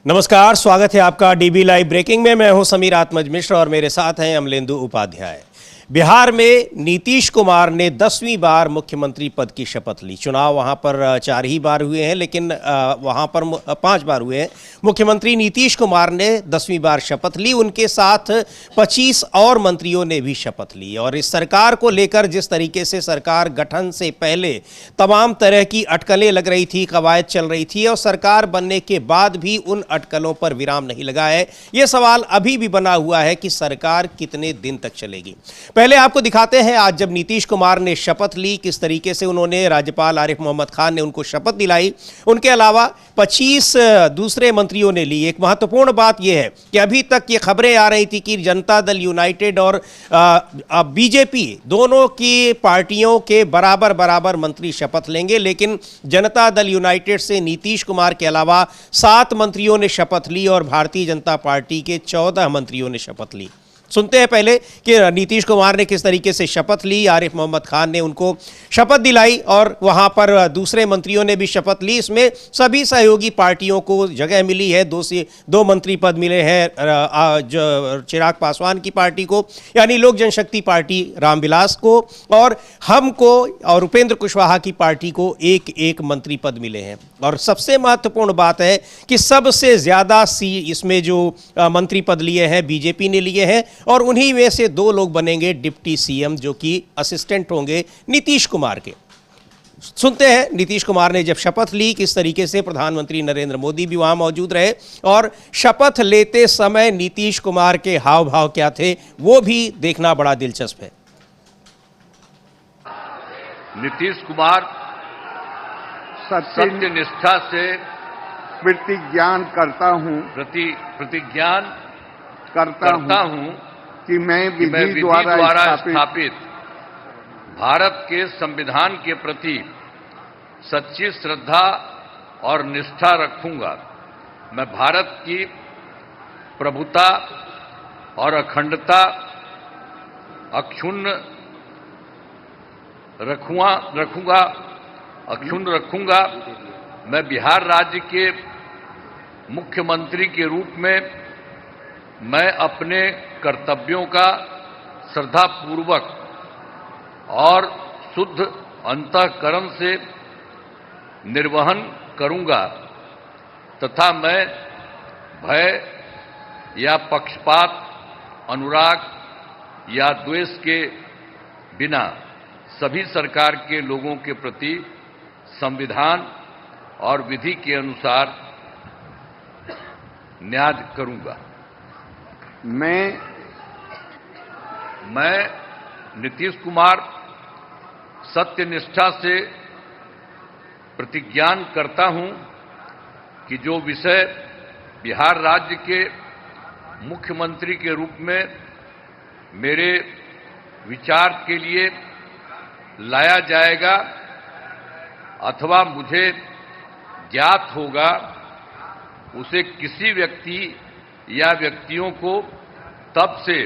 नमस्कार, स्वागत है आपका डीबी लाइव ब्रेकिंग में। मैं हूं समीर आत्मज मिश्र और मेरे साथ हैं अमलेंदु उपाध्याय। बिहार में नीतीश कुमार ने 10वीं बार मुख्यमंत्री पद की शपथ ली। चुनाव वहां पर 4 ही बार हुए हैं, लेकिन वहां पर 5 बार हुए हैं। मुख्यमंत्री नीतीश कुमार ने 10वीं बार शपथ ली। उनके साथ 25 और मंत्रियों ने भी शपथ ली। और इस सरकार को लेकर जिस तरीके से सरकार गठन से पहले तमाम तरह की अटकलें लग रही थी, कवायद चल रही थी, और सरकार बनने के बाद भी उन अटकलों पर विराम नहीं लगा है। यह सवाल अभी भी बना हुआ है कि सरकार कितने दिन तक चलेगी। पहले आपको दिखाते हैं आज जब नीतीश कुमार ने शपथ ली, किस तरीके से उन्होंने, राज्यपाल आरिफ मोहम्मद खान ने उनको शपथ दिलाई। उनके अलावा 25 दूसरे मंत्रियों ने ली। एक महत्वपूर्ण बात यह है कि अभी तक ये खबरें आ रही थी कि जनता दल यूनाइटेड और बीजेपी दोनों की पार्टियों के बराबर बराबर मंत्री शपथ लेंगे, लेकिन जनता दल यूनाइटेड से नीतीश कुमार के अलावा 7 मंत्रियों ने शपथ ली और भारतीय जनता पार्टी के 14 मंत्रियों ने शपथ ली। सुनते हैं पहले कि नीतीश कुमार ने किस तरीके से शपथ ली। आरिफ मोहम्मद खान ने उनको शपथ दिलाई और वहां पर दूसरे मंत्रियों ने भी शपथ ली। इसमें सभी सहयोगी पार्टियों को जगह मिली है। 2 मंत्री पद मिले हैं चिराग पासवान की पार्टी को, यानी लोक जनशक्ति पार्टी रामविलास को, और हमको और उपेंद्र कुशवाहा की पार्टी को एक मंत्री पद मिले हैं। और सबसे महत्वपूर्ण बात है कि सबसे ज्यादा इसमें जो मंत्री पद लिए हैं बीजेपी ने लिए हैं, और उन्हीं में से 2 लोग बनेंगे डिप्टी सीएम, जो कि असिस्टेंट होंगे नीतीश कुमार के। सुनते हैं नीतीश कुमार ने जब शपथ ली किस तरीके से। प्रधानमंत्री नरेंद्र मोदी भी वहां मौजूद रहे और शपथ लेते समय नीतीश कुमार के हाव भाव क्या थे वो भी देखना बड़ा दिलचस्प है। नीतीश कुमार सत्यनिष्ठा से प्रतिज्ञान करता हूं कि मैं विधि द्वारा स्थापित भारत के संविधान के प्रति सच्ची श्रद्धा और निष्ठा रखूंगा। मैं भारत की प्रभुता और अखंडता अक्षुण्ण रखूंगा। मैं बिहार राज्य के मुख्यमंत्री के रूप में मैं अपने कर्तव्यों का श्रद्धापूर्वक और शुद्ध अंतःकरण से निर्वहन करूंगा तथा मैं भय या पक्षपात, अनुराग या द्वेष के बिना सभी सरकार के लोगों के प्रति संविधान और विधि के अनुसार न्याय करूंगा। मैं नीतीश कुमार सत्यनिष्ठा से प्रतिज्ञान करता हूं कि जो विषय बिहार राज्य के मुख्यमंत्री के रूप में मेरे विचार के लिए लाया जाएगा अथवा मुझे ज्ञात होगा, उसे किसी व्यक्ति या व्यक्तियों को तब से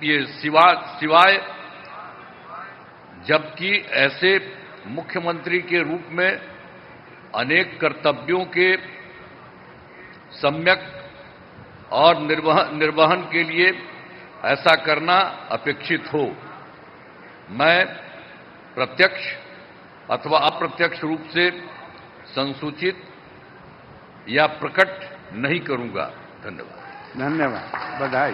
ये सिवाय जबकि ऐसे मुख्यमंत्री के रूप में अनेक कर्तव्यों के सम्यक और निर्वहन के लिए ऐसा करना अपेक्षित हो, मैं प्रत्यक्ष अथवा अप्रत्यक्ष रूप से संसूचित या प्रकट नहीं करूंगा। धन्यवाद, बधाई।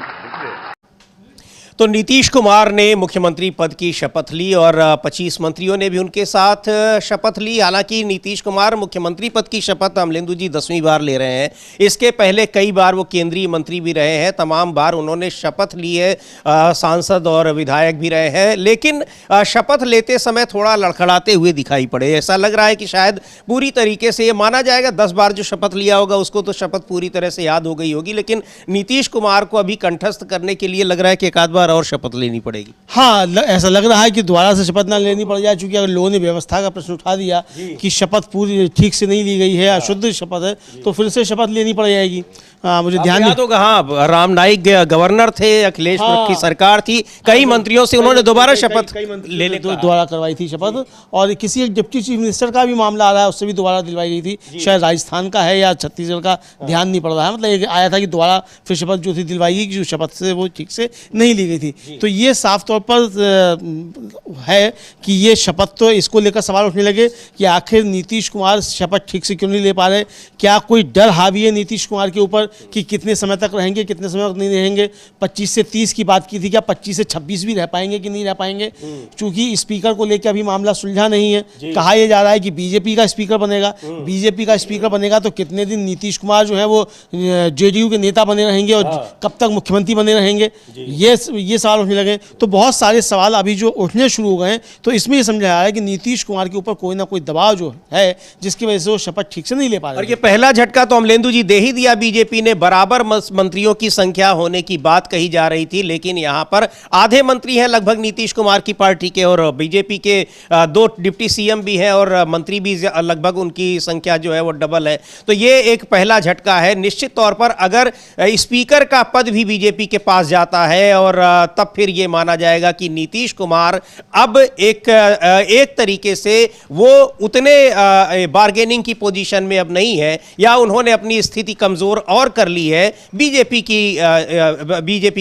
तो नीतीश कुमार ने मुख्यमंत्री पद की शपथ ली और 25 मंत्रियों ने भी उनके साथ शपथ ली। हालांकि नीतीश कुमार मुख्यमंत्री पद की शपथ अमलेंदु जी 10वीं बार ले रहे हैं। इसके पहले कई बार वो केंद्रीय मंत्री भी रहे हैं, तमाम बार उन्होंने शपथ ली है, सांसद और विधायक भी रहे हैं, लेकिन शपथ लेते समय थोड़ा लड़खड़ाते हुए दिखाई पड़े। ऐसा लग रहा है कि शायद पूरी तरीके से ये माना जाएगा 10 बार जो शपथ लिया होगा उसको तो शपथ पूरी तरह से याद हो गई होगी, लेकिन नीतीश कुमार को अभी कंठस्थ करने के लिए लग रहा है कि एक आध बार और शपथ लेनी पड़ेगी। हाँ, ऐसा लग रहा है कि दोबारा से शपथ ना लेनी पड़ जाए, चूंकि अगर लोगों ने व्यवस्था का प्रश्न उठा दिया कि शपथ पूरी ठीक से नहीं ली गई है, अशुद्ध शपथ है, तो फिर से शपथ लेनी पड़ जाएगी। मुझे ध्यान नहीं। तो हाँ, राम नाईक गवर्नर थे, अखिलेश की सरकार थी, कई मंत्रियों से उन्होंने दोबारा शपथ लेने दोबारा करवाई थी शपथ, और किसी एक डिप्टी चीफ मिनिस्टर का भी मामला आ रहा है, उससे भी दोबारा दिलवाई गई थी, शायद राजस्थान का है या छत्तीसगढ़ का, ध्यान नहीं पड़ रहा है। मतलब एक आया था कि दोबारा फिर शपथ जो थी दिलवाई गई, जो शपथ से वो ठीक से नहीं ली गई थी। तो ये साफ तौर पर है कि ये शपथ, तो इसको लेकर सवाल उठने लगे कि आखिर नीतीश कुमार शपथ ठीक से क्यों नहीं ले पा रहे, क्या कोई डर हावी है नीतीश कुमार के ऊपर कि कितने समय तक रहेंगे, कितने समय तक नहीं रहेंगे। 25 से 30 की बात की थी, क्या 25 से 26 भी रह पाएंगे कि नहीं रह पाएंगे, क्योंकि स्पीकर को लेकर अभी मामला सुलझा नहीं है। कहा यह जा रहा है कि बीजेपी का स्पीकर बनेगा, बीजेपी का स्पीकर बनेगा तो कितने दिन नीतीश कुमार जो है वो जेडीयू के नेता बने रहेंगे और कब तक मुख्यमंत्री बने रहेंगे, ये सवाल उठने लगे। तो बहुत सारे सवाल अभी जो उठने शुरू हो गए हैं, तो इसमें यह समझा जा रहा है कि नीतीश कुमार के ऊपर कोई ना कोई दबाव जो है, जिसकी वजह से वो शपथ ठीक से नहीं ले पा रहे। और ये पहला झटका तो अमलेंदु जी दे ही दिया बीजेपी ने। बराबर मंत्रियों की संख्या होने की बात कही जा रही थी, लेकिन यहां पर आधे मंत्री हैं लगभग नीतीश कुमार की पार्टी के, और बीजेपी के 2 डिप्टी सीएम भी हैं और मंत्री भी लगभग उनकी संख्या जो है वो डबल है। तो ये एक पहला झटका है। निश्चित तौर पर अगर स्पीकर का पद भी बीजेपी के पास जाता है, और तब फिर ये माना जाएगा कि नीतीश कुमार अब एक तरीके से वो उतने बार्गेनिंग की पोजीशन में अब नहीं है, या उन्होंने अपनी स्थिति कमजोर और कर ली है बीजेपी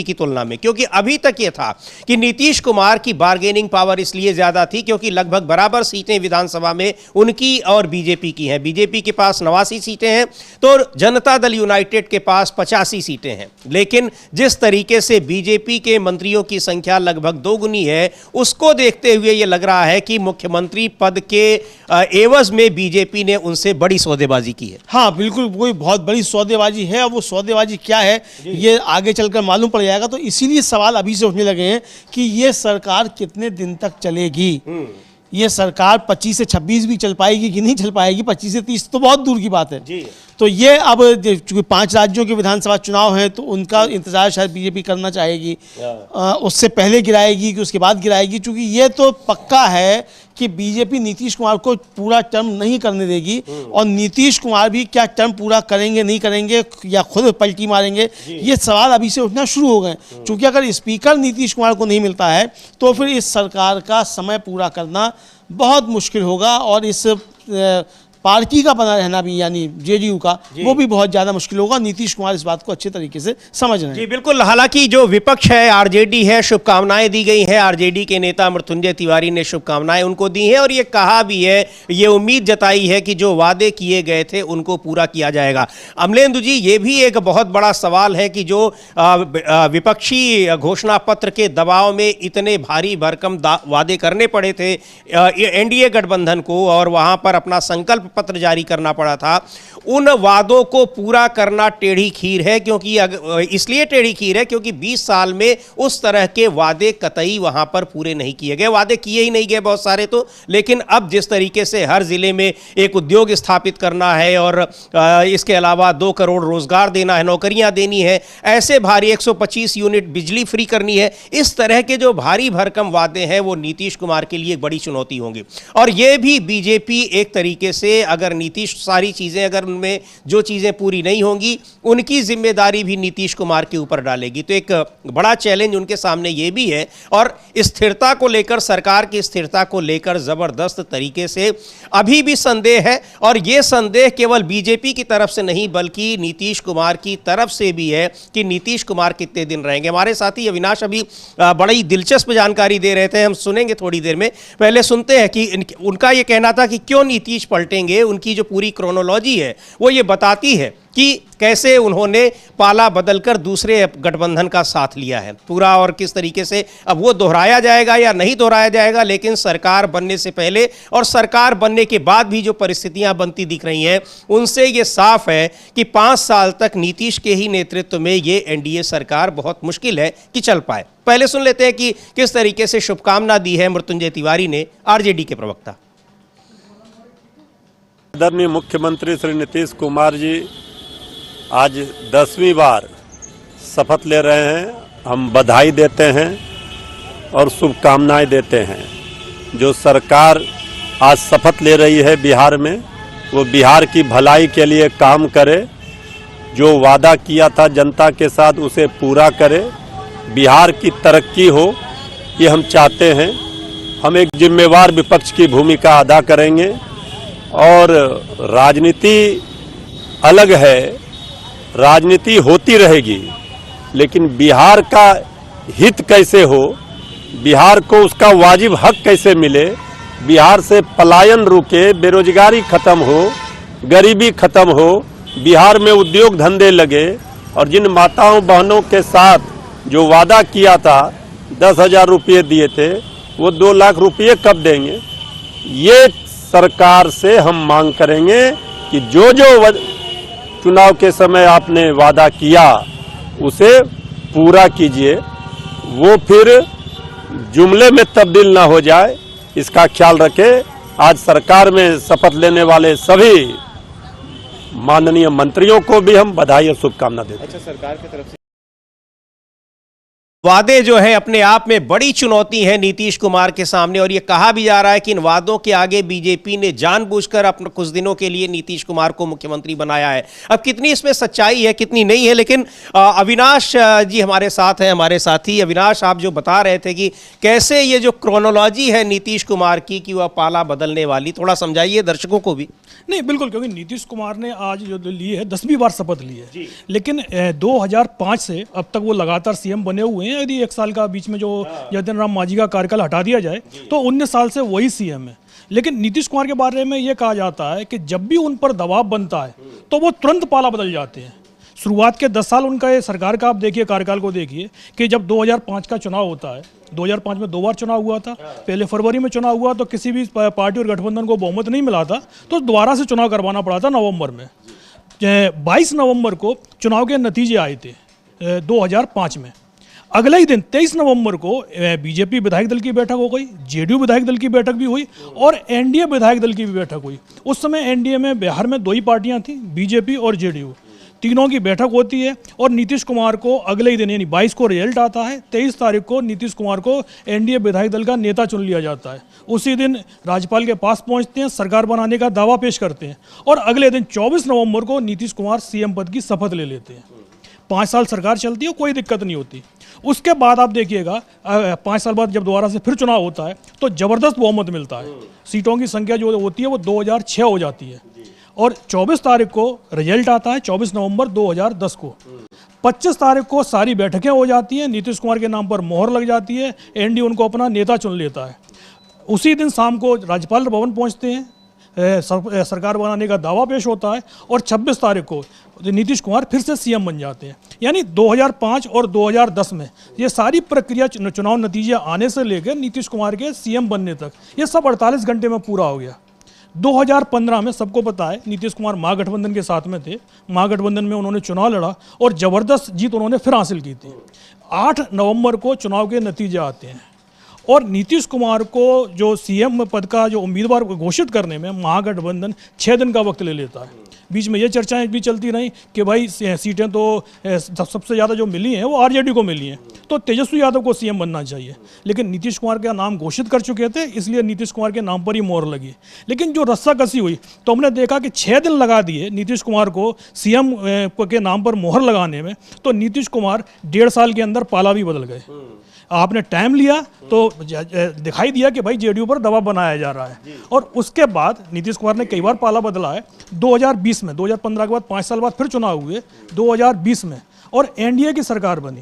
की तुलना में। क्योंकि अभी तक ये था कि नीतीश कुमार की बार्गेनिंग पावर इसलिए ज्यादा थी क्योंकि लगभग बराबर सीटें विधानसभा में उनकी और बीजेपी की हैं। बीजेपी के पास 89 सीटें हैं तो जनता दल यूनाइटेड के पास 85 सीटें हैं। लेकिन जिस तरीके से बीजेपी के मंत्रियों की संख्या लगभग दोगुनी है, उसको देखते हुए यह लग रहा है कि मुख्यमंत्री पद के एवज में बीजेपी ने उनसे बड़ी सौदेबाजी की है। हाँ बिल्कुल, कोई बहुत बड़ी सौदेबाजी है, और वो सौदेबाजी क्या है ये आगे चलकर मालूम पड़ जाएगा। तो इसीलिए सवाल अभी से उठने लगे हैं कि ये सरकार कितने दिन तक चलेगी। ये सरकार 25 से 26 भी चल पाएगी कि नहीं चल पाएगी, 25 से 30 तो बहुत दूर की बात है जी। तो ये अब चूंकि 5 राज्यों के विधानसभा चुनाव हैं, तो उनका इंतजार शायद बीजेपी करना चाहेगी, उससे पहले गिराएगी कि उसके बाद गिराएगी, क्योंकि ये तो पक्का है कि बीजेपी नीतीश कुमार को पूरा टर्म नहीं करने देगी, और नीतीश कुमार भी क्या टर्म पूरा करेंगे नहीं करेंगे या खुद पलटी मारेंगे, ये सवाल अभी से उठना शुरू हो गए। क्योंकि अगर स्पीकर नीतीश कुमार को नहीं मिलता है तो फिर इस सरकार का समय पूरा करना बहुत मुश्किल होगा, और इस पार्टी का बना रहना भी, यानी जेडीयू का, वो भी बहुत ज्यादा मुश्किल होगा। नीतीश कुमार इस बात को अच्छे तरीके से समझ रहे हैं। जी बिल्कुल। हालांकि जो विपक्ष है, आरजेडी है, शुभकामनाएं दी गई हैं। आरजेडी के नेता मृत्युंजय तिवारी ने शुभकामनाएं उनको दी हैं, और ये कहा भी है, ये उम्मीद जताई है कि जो वादे किए गए थे उनको पूरा किया जाएगा। अमलेंदु जी, ये भी एक बहुत बड़ा सवाल है कि जो विपक्षी घोषणा पत्र के दबाव में इतने भारी भरकम वादे करने पड़े थे एनडीए गठबंधन को, और वहां पर अपना संकल्प पत्र जारी करना पड़ा था, उन वादों को पूरा करना टेढ़ी खीर है। क्योंकि इसलिए टेढ़ी खीर है क्योंकि 20 साल में उस तरह के वादे कतई वहां पर पूरे नहीं किए गए। वादे किए ही नहीं गए बहुत सारे तो, लेकिन अब जिस तरीके से हर जिले में एक उद्योग स्थापित करना है, और इसके अलावा 2 करोड़ रोजगार देना है, नौकरियां देनी है, ऐसे भारी 125 यूनिट बिजली फ्री करनी है, इस तरह के जो भारी भरकम वादे हैं वो नीतीश कुमार के लिए एक बड़ी चुनौती होंगी। और ये भी बीजेपी एक तरीके से, अगर नीतीश सारी चीजें, अगर उनमें जो चीजें पूरी नहीं होंगी, उनकी जिम्मेदारी भी नीतीश कुमार के ऊपर डालेगी। तो एक बड़ा चैलेंज उनके सामने ये भी है, और स्थिरता को लेकर, सरकार की स्थिरता को लेकर जबरदस्त तरीके से अभी भी संदेह है। और यह संदेह केवल बीजेपी की तरफ से नहीं बल्कि नीतीश कुमार की तरफ से भी है कि नीतीश कुमार कितने दिन रहेंगे। हमारे साथी अविनाश अभी बड़ी दिलचस्प जानकारी दे रहे थे, हम सुनेंगे थोड़ी देर में। पहले सुनते हैं कि उनका यह कहना था कि क्यों नीतीश पलटेंगे। उनकी जो पूरी क्रोनोलॉजी है वो ये बताती है कि कैसे उन्होंने पाला बदलकर दूसरे गठबंधन का साथ लिया है पूरा, और किस तरीके से अब वो दोहराया जाएगा या नहीं दोहराया जाएगा। लेकिन सरकार बनने से पहले और सरकार बनने के बाद भी जो परिस्थितियां बनती दिख रही हैं, उनसे ये साफ है कि 5 साल तक नीतीश के ही नेतृत्व में ये एनडीए सरकार बहुत मुश्किल है कि चल पाए। पहले सुन लेते हैं कि किस तरीके से शुभकामना दी है मृत्युंजय तिवारी ने, आरजेडी के प्रवक्ता। आदरणीय मुख्यमंत्री श्री नीतीश कुमार जी आज 10वीं बार शपथ ले रहे हैं। हम बधाई देते हैं और शुभकामनाएं देते हैं। जो सरकार आज शपथ ले रही है बिहार में, वो बिहार की भलाई के लिए काम करे जो वादा किया था जनता के साथ उसे पूरा करे, बिहार की तरक्की हो, ये हम चाहते हैं। हम एक जिम्मेवार विपक्ष की भूमिका अदा करेंगे और राजनीति अलग है, राजनीति होती रहेगी, लेकिन बिहार का हित कैसे हो, बिहार को उसका वाजिब हक कैसे मिले, बिहार से पलायन रुके, बेरोजगारी खत्म हो, गरीबी खत्म हो, बिहार में उद्योग धंधे लगे और जिन माताओं बहनों के साथ जो वादा किया था 10,000 रुपये दिए थे वो 2 लाख रुपये कब देंगे। ये सरकार से हम मांग करेंगे कि जो चुनाव के समय आपने वादा किया उसे पूरा कीजिए, वो फिर जुमले में तब्दील ना हो जाए, इसका ख्याल रखें। आज सरकार में शपथ लेने वाले सभी माननीय मंत्रियों को भी हम बधाई और शुभकामना देते हैं। अच्छा, सरकार की तरफ से वादे जो है अपने आप में बड़ी चुनौती है नीतीश कुमार के सामने, और ये कहा भी जा रहा है कि इन वादों के आगे बीजेपी ने जानबूझकर अपने कुछ दिनों के लिए नीतीश कुमार को मुख्यमंत्री बनाया है। अब कितनी इसमें सच्चाई है कितनी नहीं है, लेकिन अविनाश जी हमारे साथ हैं, हमारे साथी। अविनाश, आप जो बता रहे थे कि कैसे ये जो क्रोनोलॉजी है नीतीश कुमार की कि वह पाला बदलने वाली, थोड़ा समझाइए दर्शकों को भी। नहीं, बिल्कुल, क्योंकि नीतीश कुमार ने आज जो ली है 10वीं बार शपथ ली है, लेकिन 2005 से अब तक वो लगातार सीएम बने हुए हैं। यदि 1 साल का बीच में जो जतिन राम मांझी का कार्यकाल हटा दिया जाए तो 19 साल से वही सीएम है। लेकिन नीतीश कुमार के बारे में ये कहा जाता है कि जब भी उन पर दबाव बनता है तो वो तुरंत पाला बदल जाते हैं। शुरुआत के 10 साल उनका ये सरकार का आप देखिए, कार्यकाल को देखिए कि जब 2005 का चुनाव होता है, 2005 में 2 बार चुनाव हुआ था। पहले फरवरी में चुनाव हुआ तो किसी भी पार्टी और गठबंधन को बहुमत नहीं मिला था, तो दोबारा से चुनाव करवाना पड़ा था नवंबर में। 22 नवंबर को चुनाव के नतीजे आए थे 2005 में। अगले ही दिन 23 नवंबर को बीजेपी विधायक दल की बैठक हो गई, जेडीयू विधायक दल की बैठक भी हुई और एनडीए विधायक दल की भी बैठक हुई। उस समय एनडीए में बिहार में 2 ही पार्टियां थी, बीजेपी और जेडीयू। तीनों की बैठक होती है और नीतीश कुमार को अगले ही दिन यानी 22 को रिजल्ट आता है। 23 तारीख को नीतीश कुमार को एनडीए विधायक दल का नेता चुन लिया जाता है। उसी दिन राज्यपाल के पास पहुंचते हैं, सरकार बनाने का दावा पेश करते हैं और अगले दिन 24 नवंबर को नीतीश कुमार सीएम पद की शपथ ले लेते हैं। 5 साल सरकार चलती है, कोई दिक्कत नहीं होती। उसके बाद आप देखिएगा 5 साल बाद जब दोबारा से फिर चुनाव होता है तो जबरदस्त बहुमत मिलता है। सीटों की संख्या जो होती है वो 2006 हो जाती है और 24 तारीख को रिजल्ट आता है, 24 नवंबर 2010 को। 25 तारीख को सारी बैठकें हो जाती हैं, नीतीश कुमार के नाम पर मोहर लग जाती है, एनडीए उनको अपना नेता चुन लेता है। उसी दिन शाम को राज्यपाल भवन पहुंचते हैं, सरकार बनाने का दावा पेश होता है और 26 तारीख को नीतीश कुमार फिर से सीएम बन जाते हैं। यानी 2005 और 2010 में ये सारी प्रक्रिया चुनाव नतीजे आने से लेकर नीतीश कुमार के सीएम बनने तक ये सब 48 घंटे में पूरा हो गया। 2015 में सबको पता है नीतीश कुमार महागठबंधन के साथ में थे, महागठबंधन में उन्होंने चुनाव लड़ा और ज़बरदस्त जीत उन्होंने फिर हासिल की थी। 8 नवंबर को चुनाव के नतीजे आते हैं और नीतीश कुमार को जो सीएम पद का जो उम्मीदवार घोषित करने में महागठबंधन 6 दिन का वक्त ले लेता है। बीच में ये चर्चाएं भी चलती रहीं कि भाई सीटें तो सबसे ज़्यादा जो मिली हैं वो आरजेडी को मिली हैं, तो तेजस्वी यादव को सीएम बनना चाहिए। लेकिन नीतीश कुमार का नाम घोषित कर चुके थे, इसलिए नीतीश कुमार के नाम पर ही मोहर लगी। लेकिन जो रस्साकसी हुई तो हमने देखा कि 6 दिन लगा दिए नीतीश कुमार को सीएम के नाम पर मोहर लगाने में, तो नीतीश कुमार 1.5 साल के अंदर पाला भी बदल गए। आपने टाइम लिया तो दिखाई दिया कि भाई जेडीयू पर दबाव बनाया जा रहा है और उसके बाद नीतीश कुमार ने कई बार पाला बदला है। 2020 में, 2015 के बाद 5 साल बाद फिर चुनाव हुए 2020 में और एनडीए की सरकार बनी।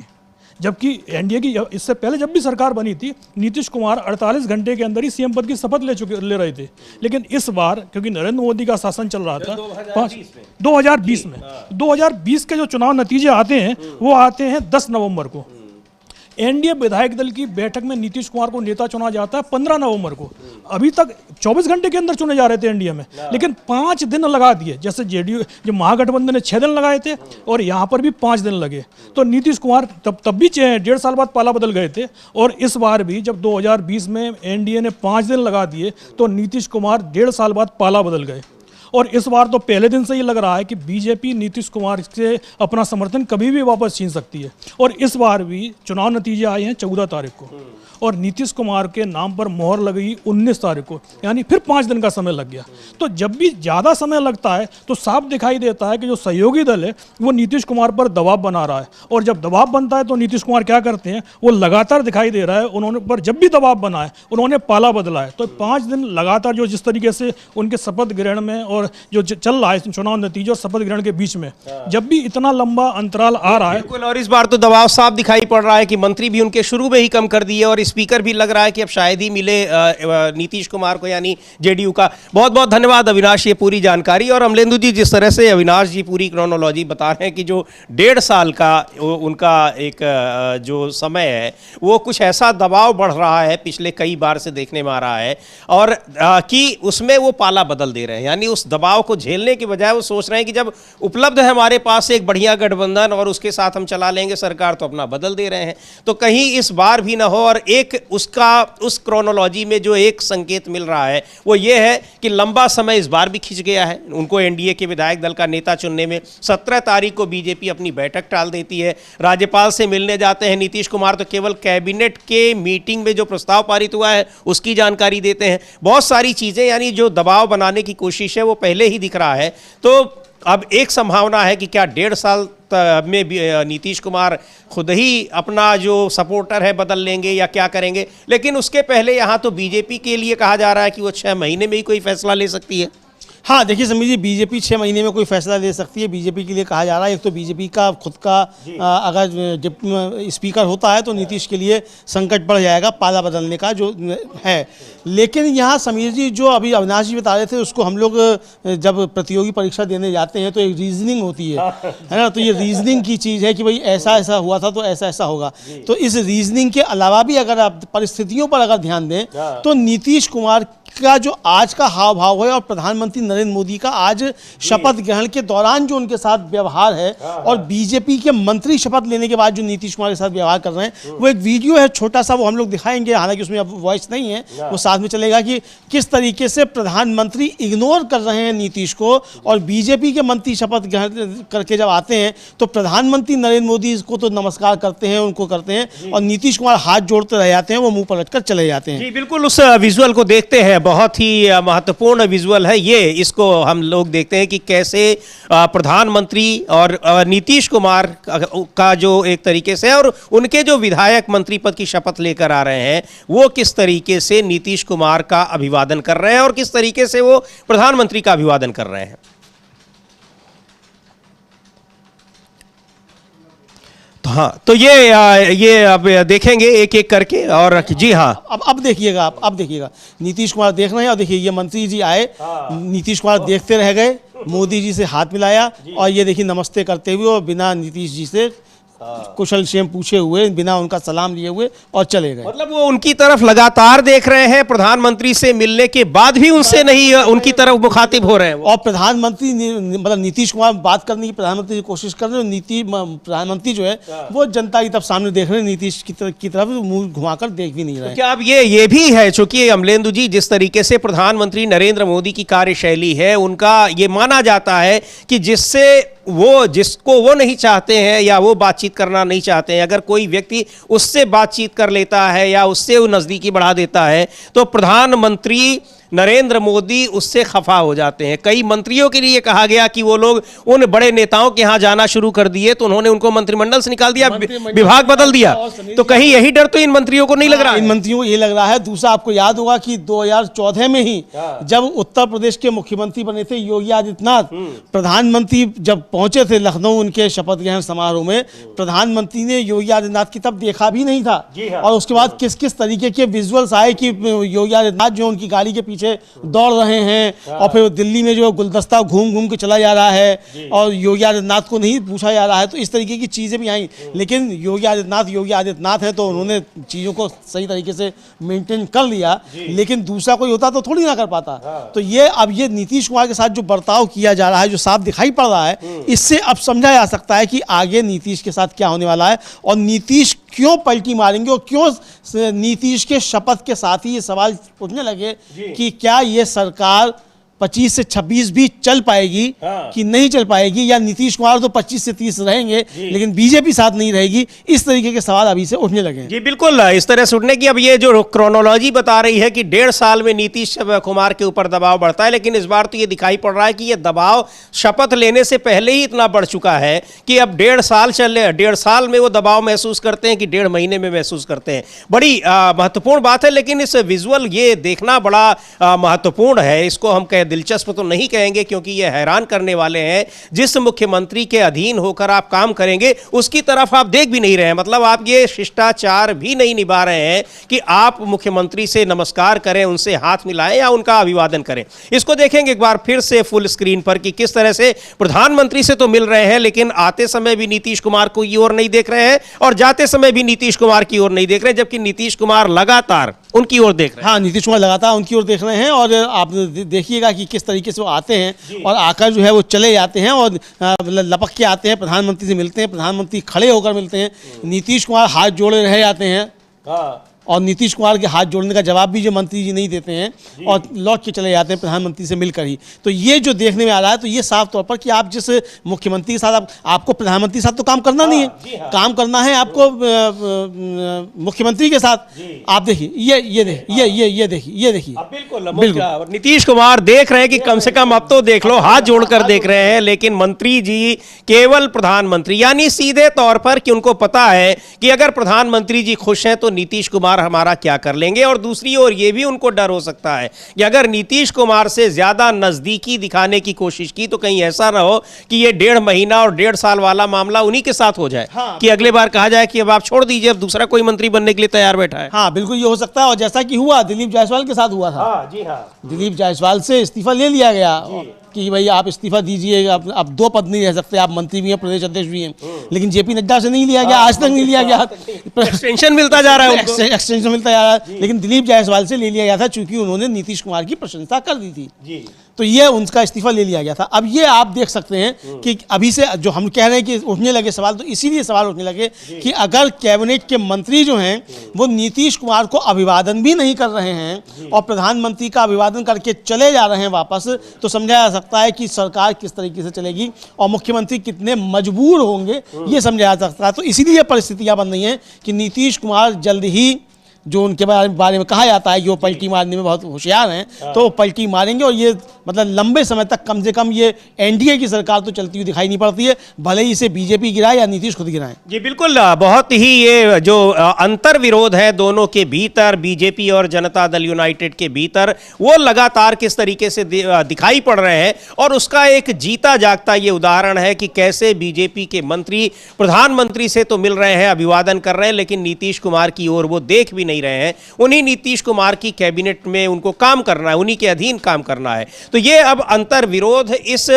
जबकि एनडीए की इससे पहले जब भी सरकार बनी थी नीतीश कुमार 48 घंटे के अंदर ही सीएम पद की शपथ ले रहे थे। लेकिन इस बार क्योंकि नरेंद्र मोदी का शासन चल रहा था 2020 के जो चुनाव नतीजे आते हैं वो आते हैं 10 नवंबर को। एनडीए विधायक दल की बैठक में नीतीश कुमार को नेता चुना जाता है 15 नवंबर को। अभी तक 24 घंटे के अंदर चुने जा रहे थे एनडीए में, लेकिन 5 दिन लगा दिए। जैसे जेडीयू जो महागठबंधन ने 6 दिन लगाए थे और यहाँ पर भी 5 दिन लगे, तो नीतीश कुमार तब भी 1.5 साल बाद पाला बदल गए थे। और इस बार भी जब 2020 में एनडीए ने 5 दिन लगा दिए तो नीतीश कुमार 1.5 साल बाद पाला बदल गए। और इस बार तो पहले दिन से ये लग रहा है कि बीजेपी नीतीश कुमार से अपना समर्थन कभी भी वापस छीन सकती है। और इस बार भी चुनाव नतीजे आए हैं 14 तारीख को और नीतीश कुमार के नाम पर मोहर लगी 19 तारीख को, यानी फिर 5 दिन का समय लग गया। तो जब भी ज़्यादा समय लगता है तो साफ दिखाई देता है कि जो सहयोगी दल है वो नीतीश कुमार पर दबाव बना रहा है, और जब दबाव बनता है तो नीतीश कुमार क्या करते हैं, वो लगातार दिखाई दे रहा है उन्होंने पर जब भी दबाव बना है उन्होंने पाला बदला है। तो 5 दिन लगातार जो जिस तरीके से उनके शपथ ग्रहण में और जो चल रहा है चुनाव नतीजे और शपथ ग्रहण के बीच में, जब भी इतना लंबा अंतराल आ रहा है, बिल्कुल। और इस बार तो दबाव साफ दिखाई पड़ रहा है कि मंत्री भी उनके शुरू में ही कम कर दिए और स्पीकर भी लग रहा है कि अब शायद ही मिले नीतीश कुमार को, यानी जेडीयू का। बहुत बहुत धन्यवाद अविनाश, ये पूरी जानकारी। और अमलेंदु जी, जिस तरह से अविनाश जी पूरी क्रोनोलॉजी बता रहे हैं कि जो 1.5 साल का उनका एक जो समय है वो कुछ ऐसा दबाव बढ़ रहा है, पिछले कई बार से देखने में आ रहा है, और कि उसमें वो पाला बदल दे रहे हैं, यानी उस दबाव को झेलने के बजाय वो सोच रहे हैं कि जब उपलब्ध है हमारे पास एक बढ़िया गठबंधन और उसके साथ हम चला लेंगे सरकार, तो अपना बदल दे रहे हैं। तो कहीं इस बार भी ना हो। और एक उस क्रोनोलॉजी में जो एक संकेत मिल रहा है वो ये है कि लंबा समय इस बार भी खिंच गया है उनको एनडीए के विधायक दल का नेता चुनने में। 17 तारीख को बीजेपी अपनी बैठक टाल देती है, राज्यपाल से मिलने जाते हैं नीतीश कुमार तो केवल कैबिनेट के मीटिंग में जो प्रस्ताव पारित हुआ है उसकी जानकारी देते हैं। बहुत सारी चीजें, यानी जो दबाव बनाने की कोशिश है वो पहले ही दिख रहा है। तो अब एक संभावना है कि क्या 1.5 साल में नीतीश कुमार खुद ही अपना जो सपोर्टर है बदल लेंगे या क्या करेंगे। लेकिन उसके पहले यहाँ तो बीजेपी के लिए कहा जा रहा है कि वो 6 महीने में ही कोई फैसला ले सकती है। हाँ, देखिए समीर जी, बीजेपी 6 महीने में कोई फैसला ले सकती है। बीजेपी के लिए कहा जा रहा है, एक तो बीजेपी का खुद का अगर डिप्टी स्पीकर होता है तो नीतीश के लिए संकट बढ़ जाएगा पाला बदलने का जो है। लेकिन यहाँ समीर जी, जो अभी अविनाश जी बता रहे थे, उसको हम लोग जब प्रतियोगी परीक्षा देने जाते हैं तो एक रीजनिंग होती है ना, तो ये रीजनिंग की चीज़ है कि भाई ऐसा ऐसा हुआ था तो ऐसा ऐसा होगा। तो इस रीजनिंग के अलावा भी अगर आप परिस्थितियों पर अगर ध्यान दें तो नीतीश कुमार का जो आज का हाव भाव है और प्रधानमंत्री नरेंद्र मोदी का आज शपथ ग्रहण के दौरान जो उनके साथ व्यवहार है और बीजेपी के मंत्री शपथ लेने के बाद जो नीतीश कुमार के साथ व्यवहार कर रहे हैं, वो एक वीडियो है छोटा सा, वो हम लोग दिखाएंगे, हालांकि उसमें अब वॉइस नहीं है, वो साथ में चलेगा कि किस तरीके से प्रधानमंत्री इग्नोर कर रहे हैं नीतीश को और बीजेपी के मंत्री शपथ ग्रहण करके जब आते हैं तो प्रधानमंत्री नरेंद्र मोदी को तो नमस्कार करते हैं, उनको करते हैं, और नीतीश कुमार हाथ जोड़ते रह जाते हैं, वो मुंह पलट कर चले जाते हैं। जी बिल्कुल, उस विजुअल को देखते हैं, बहुत ही महत्वपूर्ण विजुअल है ये। इसको हम लोग देखते हैं कि कैसे प्रधानमंत्री और नीतीश कुमार का जो एक तरीके से और उनके जो विधायक मंत्री पद की शपथ लेकर आ रहे हैं वो किस तरीके से नीतीश कुमार का अभिवादन कर रहे हैं और किस तरीके से वो प्रधानमंत्री का अभिवादन कर रहे हैं। तो हाँ, तो ये अब देखेंगे एक एक करके। और जी हाँ, अब देखिएगा, अब देखिएगा, नीतीश कुमार देख रहे हैं और देखिए ये मंत्री जी आए, नीतीश कुमार देखते रह गए, मोदी जी से हाथ मिलाया और ये देखिए नमस्ते करते हुए और बिना नीतीश जी से कुशल क्षेम पूछे हुए, बिना उनका सलाम लिए हुए और चले गए। मतलब वो उनकी तरफ लगातार देख रहे हैं, प्रधानमंत्री से मिलने के बाद भी उनसे नहीं उनकी तरफ मुखातिब हो रहे हैं। और प्रधानमंत्री मतलब नीतीश कुमार बात करने की प्रधानमंत्री की कोशिश कर रहे हैं, प्रधानमंत्री जो है वो जनता की तरफ सामने देख रहे हैं, नीतीश की तरफ मुंह घुमाकर देख भी नहीं रहे। क्या अब ये भी है, चूंकि अमलेंदु जी जिस तरीके से प्रधानमंत्री नरेंद्र मोदी की कार्यशैली है, उनका ये माना जाता है कि जिसको वो नहीं चाहते हैं या वो बातचीत करना नहीं चाहते हैं, अगर कोई व्यक्ति उससे बातचीत कर लेता है या उससे वो नज़दीकी बढ़ा देता है तो प्रधानमंत्री नरेंद्र मोदी उससे खफा हो जाते हैं। कई मंत्रियों के लिए कहा गया कि वो लोग उन बड़े नेताओं के यहाँ जाना शुरू कर दिए तो उन्होंने उनको मंत्रिमंडल से निकाल दिया, विभाग बदल दिया। तो कहीं यही डर तो इन मंत्रियों को नहीं लग रहा है? इन मंत्रियों को ये लग रहा है। दूसरा, आपको याद होगा कि 2014 में ही जब उत्तर प्रदेश के मुख्यमंत्री बने थे योगी आदित्यनाथ, प्रधानमंत्री जब पहुंचे थे लखनऊ उनके शपथ ग्रहण समारोह में, प्रधानमंत्री ने योगी आदित्यनाथ की तब देखा भी नहीं था। और उसके बाद किस किस तरीके के विजुअल्स आए कि योगी आदित्यनाथ जो उनकी गाड़ी के पीछे दौड़ रहे हैं और फिर दिल्ली में जो गुलदस्ता घूम घूम के चला जा रहा है और योगी आदित्यनाथ को नहीं पूछा जा रहा है। तो इस तरीके की चीजें भी आई, लेकिन योगी आदित्यनाथ है तो उन्होंने चीजों को सही तरीके से मेंटेन कर लिया। लेकिन दूसरा कोई होता तो थोड़ी ना कर पाता। तो ये अब ये नीतीश कुमार के साथ जो बर्ताव किया जा रहा है, जो साफ दिखाई पड़ रहा है, इससे अब समझा जा सकता है कि आगे नीतीश के साथ क्या होने वाला है और नीतीश क्यों पलटी मारेंगे और क्यों नीतीश के शपथ के साथ ही ये सवाल उठने लगे कि क्या ये सरकार 25 से 26 भी चल पाएगी कि नहीं चल पाएगी, या नीतीश कुमार तो 25 से 30 रहेंगे लेकिन बीजेपी साथ नहीं रहेगी, इस तरीके के सवाल अभी से उठने लगे हैं। जी बिल्कुल, इस तरह से उठने की अब ये जो क्रोनोलॉजी बता रही है कि 1.5 साल में नीतीश कुमार के ऊपर दबाव बढ़ता है, लेकिन इस बार तो ये दिखाई पड़ रहा है कि ये दबाव शपथ लेने से पहले ही इतना बढ़ चुका है कि अब 1.5 साल में वो दबाव महसूस करते हैं कि 1.5 महीने में महसूस करते हैं। बड़ी महत्वपूर्ण बात है, लेकिन इस विजुअल ये देखना बड़ा महत्वपूर्ण है। इसको हम दिलचस्प तो नहीं कहेंगे क्योंकि ये हैरान करने वाले हैं। जिस मुख्यमंत्री के अधीन होकर आप काम करेंगे उसकी तरफ आप देख भी नहीं रहे हैं, मतलब आप ये शिष्टाचार भी नहीं निभा रहे हैं कि आप मुख्यमंत्री से नमस्कार करें, उनसे हाथ मिलाएं या उनका अभिवादन करें। इसको देखेंगे एक बार फिर से फुल स्क्रीन पर कि किस तरह से प्रधानमंत्री से तो मिल रहे हैं लेकिन आते समय भी नीतीश कुमार को की ओर नहीं देख रहे हैं और जाते समय भी नीतीश कुमार की ओर नहीं देख रहे हैं, जबकि नीतीश कुमार लगातार उनकी ओर देख रहे हैं। हाँ, नीतीश कुमार लगातार उनकी ओर देख रहे हैं और आप देखिएगा कि किस तरीके से वो आते हैं और आकर जो है वो चले जाते हैं और लपक के आते हैं, प्रधानमंत्री से मिलते हैं, प्रधानमंत्री खड़े होकर मिलते हैं, नीतीश कुमार हाथ जोड़े रह जाते हैं और नीतीश कुमार के हाथ जोड़ने का जवाब भी जो मंत्री जी नहीं देते हैं और लौट के चले जाते हैं प्रधानमंत्री से मिलकर ही। तो ये जो देखने में आ रहा है, तो ये साफ तौर पर कि आप जिस मुख्यमंत्री के साथ आपको प्रधानमंत्री के साथ तो काम करना नहीं है, काम करना है आपको मुख्यमंत्री के साथ। आप देखिए ये देखिए बिल्कुल नीतीश कुमार देख रहे हैं कि कम से कम अब तो देख लो, हाथ जोड़कर देख रहे हैं, लेकिन मंत्री जी केवल प्रधानमंत्री, यानी सीधे तौर पर कि उनको पता है कि अगर प्रधानमंत्री जी खुश हैं तो नीतीश कुमार हमारा क्या कर लेंगे। और दूसरी ओर ये भी उनको डर हो सकता है कि अगर नीतीश कुमार से ज्यादा नजदीकी दिखाने की कोशिश की तो कहीं ऐसा ना हो कि ये 1.5 महीना और 1.5 साल वाला मामला उन्हीं के साथ हो जाए। कि अगले बार कहा जाए कि अब आप छोड़ दीजिए, अब दूसरा कोई मंत्री बनने के लिए तैयार बैठा है। हाँ बिल्कुल, ये हो सकता है। और जैसा कि हुआ दिलीप जायसवाल के साथ हुआ था। जी हाँ, दिलीप जायसवाल से इस्तीफा ले लिया गया कि भाई आप इस्तीफा दीजिए, अब 2 पद नहीं रह सकते, आप मंत्री भी हैं, प्रदेश अध्यक्ष भी हैं, लेकिन जेपी नड्डा से नहीं लिया गया, आज तक नहीं लिया गया, एक्सटेंशन मिलता जा रहा है उनको। एक्सटेंशन मिलता जा रहा है, लेकिन दिलीप जायसवाल से ले लिया गया था चूंकि उन्होंने नीतीश कुमार की प्रशंसा कर दी थी, तो ये उनका इस्तीफा ले लिया गया था। अब ये आप देख सकते हैं कि अभी से जो हम कह रहे हैं कि उठने लगे सवाल, तो इसीलिए सवाल उठने लगे कि अगर कैबिनेट के मंत्री जो हैं वो नीतीश कुमार को अभिवादन भी नहीं कर रहे हैं और प्रधानमंत्री का अभिवादन करके चले जा रहे हैं वापस, तो समझा जा सकता है कि सरकार किस तरीके से चलेगी और मुख्यमंत्री कितने मजबूर होंगे, ये समझा जा सकता है। तो इसीलिए परिस्थितियां बन रही हैं कि नीतीश कुमार जल्द ही, जो उनके बारे में कहा जाता है कि वो पलटी मारने में बहुत होशियार हैं, तो वो पलटी मारेंगे और ये मतलब लंबे समय तक कम से कम ये एनडीए की सरकार तो चलती हुई दिखाई नहीं पड़ती है, भले ही इसे बीजेपी गिराए या नीतीश खुद गिराएं। जी बिल्कुल, बहुत ही ये जो अंतर विरोध है दोनों के भीतर, बीजेपी और जनता दल यूनाइटेड के भीतर, वो लगातार किस तरीके से दिखाई पड़ रहे हैं और उसका एक जीता जागता ये उदाहरण है कि कैसे बीजेपी के मंत्री प्रधानमंत्री से तो मिल रहे हैं, अभिवादन कर रहे हैं, लेकिन नीतीश कुमार की ओर वो देख भी नहीं रहे हैं। उन्हीं नीतीश कुमार की कैबिनेट में उनको काम करना है, उन्हीं के अधीन काम करना है। तो ये अब अंतर विरोध इस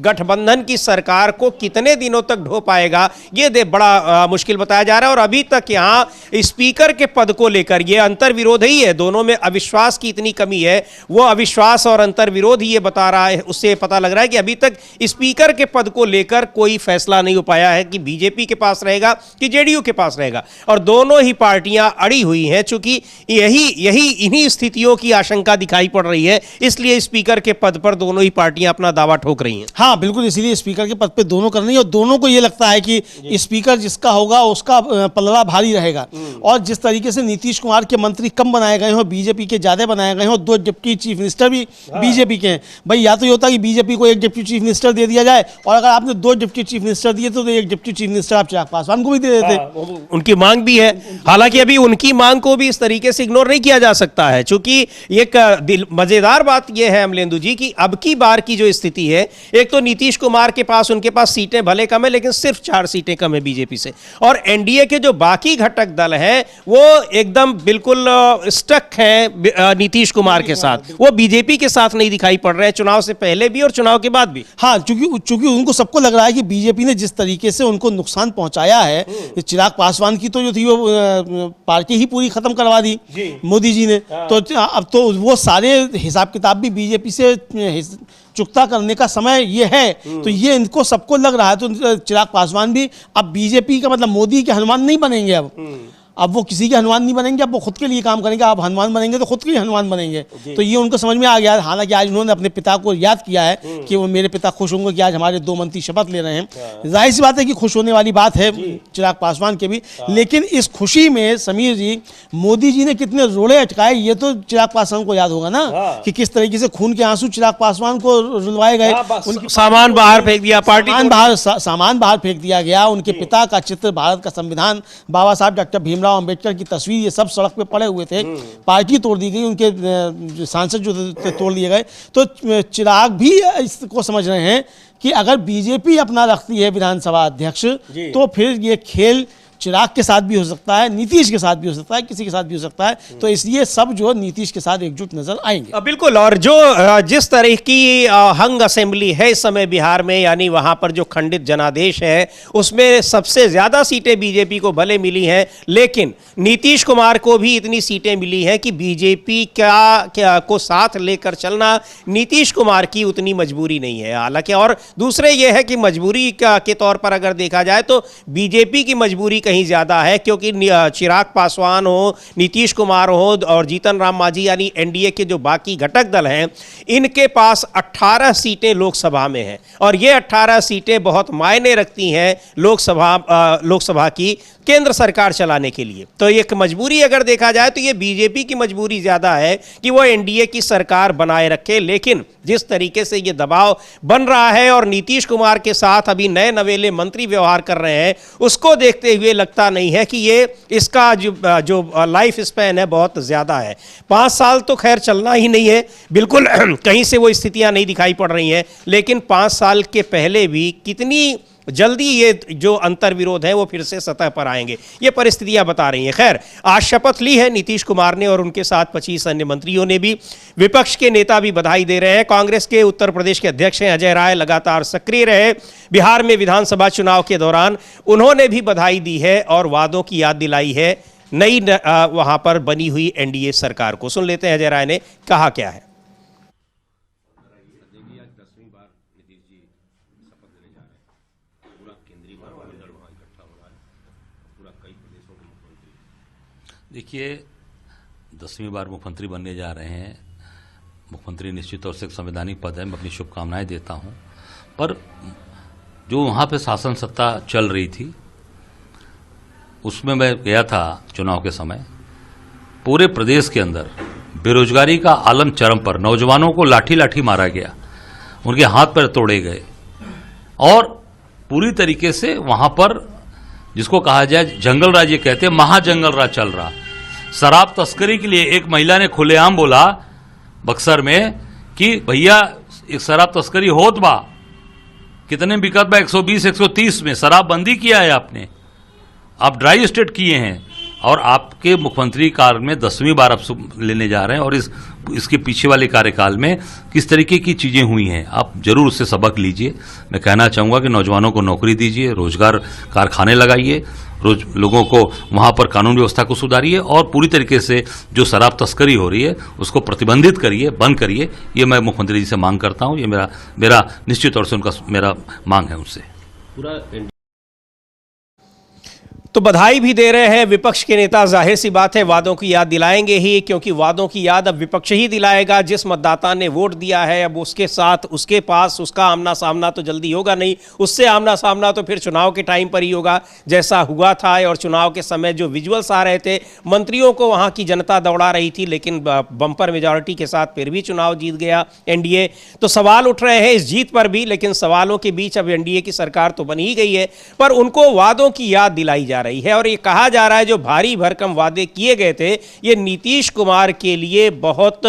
गठबंधन की सरकार को कितने दिनों तक ढो पाएगा, ये बड़ा मुश्किल बताया जा रहा है। और अभी तक यहाँ स्पीकर के पद को लेकर ये अंतर विरोध ही है, दोनों में अविश्वास की इतनी कमी है, वो अविश्वास और अंतर विरोध ही ये बता रहा है, उससे पता लग रहा है कि अभी तक स्पीकर के पद को लेकर कोई फैसला नहीं हो पाया है कि बीजेपी के पास रहेगा कि जेडीयू के पास रहेगा। और दोनों ही पार्टियां अड़ी हुई हैं, चूंकि इन्हीं स्थितियों की आशंका दिखाई पड़ रही है, इसलिए स्पीकर के पद पर दोनों ही पार्टियां अपना दावा ठोक रही हैं। हाँ बिल्कुल, इसीलिए स्पीकर के पद पे दोनों कर रही हैं और दोनों को ये लगता है कि स्पीकर जिसका होगा उसका पलड़ा भारी रहेगा। और जिस तरीके से नीतीश कुमार के मंत्री कम बनाए गए हो, बीजेपी के ज्यादा बनाए गए हो, 2 डिप्टी चीफ मिनिस्टर भी बीजेपी के हैं। भाई या तो ये होता है कि बीजेपी को 1 डिप्टी चीफ मिनिस्टर दे दिया जाए, और अगर आपने 2 डिप्टी चीफ मिनिस्टर दिए तो 1 डिप्टी चीफ मिनिस्टर आप चिराग पासवान को भी दे देते। उनकी मांग भी है, हालांकि अभी उनकी मांग को भी इस तरीके से इग्नोर नहीं किया जा सकता है, क्योंकि एक मजेदार बात यह है अमलेंदु जी कि अब की बार की जो स्थिति है, एक तो नीतीश कुमार के पास, उनके पास सीटें भले कम है लेकिन सिर्फ 4 सीटें कम है बीजेपी से, और एनडीए के जो बाकी घटक दल हैं वो एकदम बिल्कुल स्टक हैं नीतीश कुमार के साथ, वो बीजेपी के साथ नहीं दिखाई पड़ रहे हैं, चुनाव से पहले भी और चुनाव के बाद भी। हाँ, चूंकि उनको सबको लग रहा है कि बीजेपी ने जिस तरीके से उनको नुकसान पहुंचाया है, चिराग पासवान की तो जो थी वो पार्टी ही पूरी खत्म करवा दी मोदी जी ने, तो अब तो वो सारे हिसाब किताब भी बीजेपी से चुकता करने का समय ये है। तो ये इनको सबको लग रहा है, तो चिराग पासवान भी अब बीजेपी का मतलब मोदी के हनुमान नहीं बनेंगे। अब वो किसी के हनुमान नहीं बनेंगे, अब वो खुद के लिए काम करेंगे। आप हनुमान बनेंगे तो खुद के लिए हनुमान बनेंगे। तो ये उनको समझ में आ गया। हालांकि आज उन्होंने अपने पिता को याद किया है कि वो मेरे पिता खुश होंगे कि आज हमारे 2 मंत्री शपथ ले रहे हैं। जाहिर सी बात है कि खुश होने वाली बात है चिराग पासवान के भी। लेकिन इस खुशी में समीर जी, मोदी जी ने कितने रोड़े अटकाए ये तो चिराग पासवान को याद होगा ना, कि किस तरीके से खून के आंसू चिराग पासवान को रुलवाए गए। उनकी सामान बाहर फेंक दिया, पार्टी सामान बाहर फेंक दिया गया। उनके पिता का चित्र, भारत का संविधान, बाबा साहब डॉक्टर भीमराव अंबेडकर की तस्वीर, ये सब सड़क पे पड़े हुए थे। पार्टी तोड़ दी गई, उनके सांसद जो तोड़ दिए गए। तो चिराग भी इसको समझ रहे हैं कि अगर बीजेपी अपना रखती है विधानसभा अध्यक्ष, तो फिर ये खेल चिराग के साथ भी हो सकता है, नीतीश के साथ भी हो सकता है, किसी के साथ भी हो सकता है। तो इसलिए सब जो नीतीश के साथ एकजुट नजर आएंगे। बिल्कुल। और जो जिस तरह की हंग असेंबली है इस समय बिहार में, यानी वहां पर जो खंडित जनादेश है, उसमें सबसे ज्यादा सीटें बीजेपी को भले मिली हैं, लेकिन नीतीश कुमार को भी इतनी सीटें मिली हैं कि बीजेपी को साथ लेकर चलना नीतीश कुमार की उतनी मजबूरी नहीं है। हालांकि और दूसरे ये है कि मजबूरी के तौर पर अगर देखा जाए तो बीजेपी की मजबूरी कहीं ज्यादा है, क्योंकि चिराग पासवान हो, नीतीश कुमार हो और जीतन राम मांझी यानी एनडीए के जो बाकी घटक दल हैं, इनके पास 18 सीटें लोकसभा में हैं। और ये 18 सीटें बहुत मायने रखती हैं लोकसभा की केंद्र सरकार चलाने के लिए। तो एक मजबूरी अगर देखा जाए तो ये बीजेपी की मजबूरी ज्यादा है कि वो एनडीए की सरकार बनाए रखे। लेकिन जिस तरीके से ये दबाव बन रहा है और नीतीश कुमार के साथ अभी नए नवेले मंत्री व्यवहार कर रहे हैं, उसको देखते हुए लगता नहीं है कि ये इसका जो लाइफ स्पैन है बहुत ज्यादा है। 5 साल तो खैर चलना ही नहीं है, बिल्कुल कहीं से वो स्थितियां नहीं दिखाई पड़ रही हैं। लेकिन 5 साल के पहले भी कितनी जल्दी ये जो अंतर्विरोध है वो फिर से सतह पर आएंगे, ये परिस्थितियां बता रही हैं। खैर, आज शपथ ली है नीतीश कुमार ने और उनके साथ 25 अन्य मंत्रियों ने भी। विपक्ष के नेता भी बधाई दे रहे हैं। कांग्रेस के उत्तर प्रदेश के अध्यक्ष हैं अजय राय, लगातार सक्रिय रहे बिहार में विधानसभा चुनाव के दौरान। उन्होंने भी बधाई दी है और वादों की याद दिलाई है नई वहां पर बनी हुई एनडीए सरकार को। सुन लेते हैं अजय राय ने कहा क्या है। देखिए, 10वीं बार मुख्यमंत्री बनने जा रहे हैं। मुख्यमंत्री निश्चित तौर से एक संवैधानिक पद है, मैं अपनी शुभकामनाएं देता हूं। पर जो वहां पे शासन सत्ता चल रही थी उसमें मैं गया था चुनाव के समय, पूरे प्रदेश के अंदर बेरोजगारी का आलम चरम पर, नौजवानों को लाठी लाठी मारा गया, उनके हाथ पैर तोड़े गए और पूरी तरीके से वहां पर जिसको कहा जाए जंगल राज, ये कहते हैं महाजंगल राज चल रहा। शराब तस्करी के लिए एक महिला ने खुलेआम बोला बक्सर में कि भैया एक शराब तस्करी होत बा, कितने बिकत बा, 120 130 में शराब बंदी किया है आपने, आप ड्राई स्टेट किए हैं और आपके मुख्यमंत्री काल में 10वीं बार आप लेने जा रहे हैं। और इसके पीछे वाले कार्यकाल में किस तरीके की चीजें हुई हैं, आप जरूर उससे सबक लीजिए। मैं कहना चाहूंगा कि नौजवानों को नौकरी दीजिए, रोजगार कारखाने लगाइए, लोगों को वहां पर कानून व्यवस्था को सुधारिए और पूरी तरीके से जो शराब तस्करी हो रही है उसको प्रतिबंधित करिए, बंद करिए। ये मैं मुख्यमंत्री जी से मांग करता हूं, ये मेरा निश्चित तौर से उनका मेरा मांग है उनसे। पूरा तो बधाई भी दे रहे हैं विपक्ष के नेता। जाहिर सी बात है वादों की याद दिलाएंगे ही, क्योंकि वादों की याद अब विपक्ष ही दिलाएगा। जिस मतदाता ने वोट दिया है अब उसके साथ उसके पास उसका आमना सामना तो जल्दी होगा नहीं, उससे आमना सामना तो फिर चुनाव के टाइम पर ही होगा जैसा हुआ था। और चुनाव के समय जो विजुअल्स आ रहे थे, मंत्रियों को वहां की जनता दौड़ा रही थी, लेकिन बम्पर मेजॉरिटी के साथ फिर भी चुनाव जीत गया एनडीए। तो सवाल उठ रहे हैं इस जीत पर भी, लेकिन सवालों के बीच अब एनडीए की सरकार तो बन ही गई है, पर उनको वादों की याद दिलाई जा रही है। और ये कहा जा रहा है जो भारी भरकम वादे किए गए थे ये नीतीश कुमार के लिए बहुत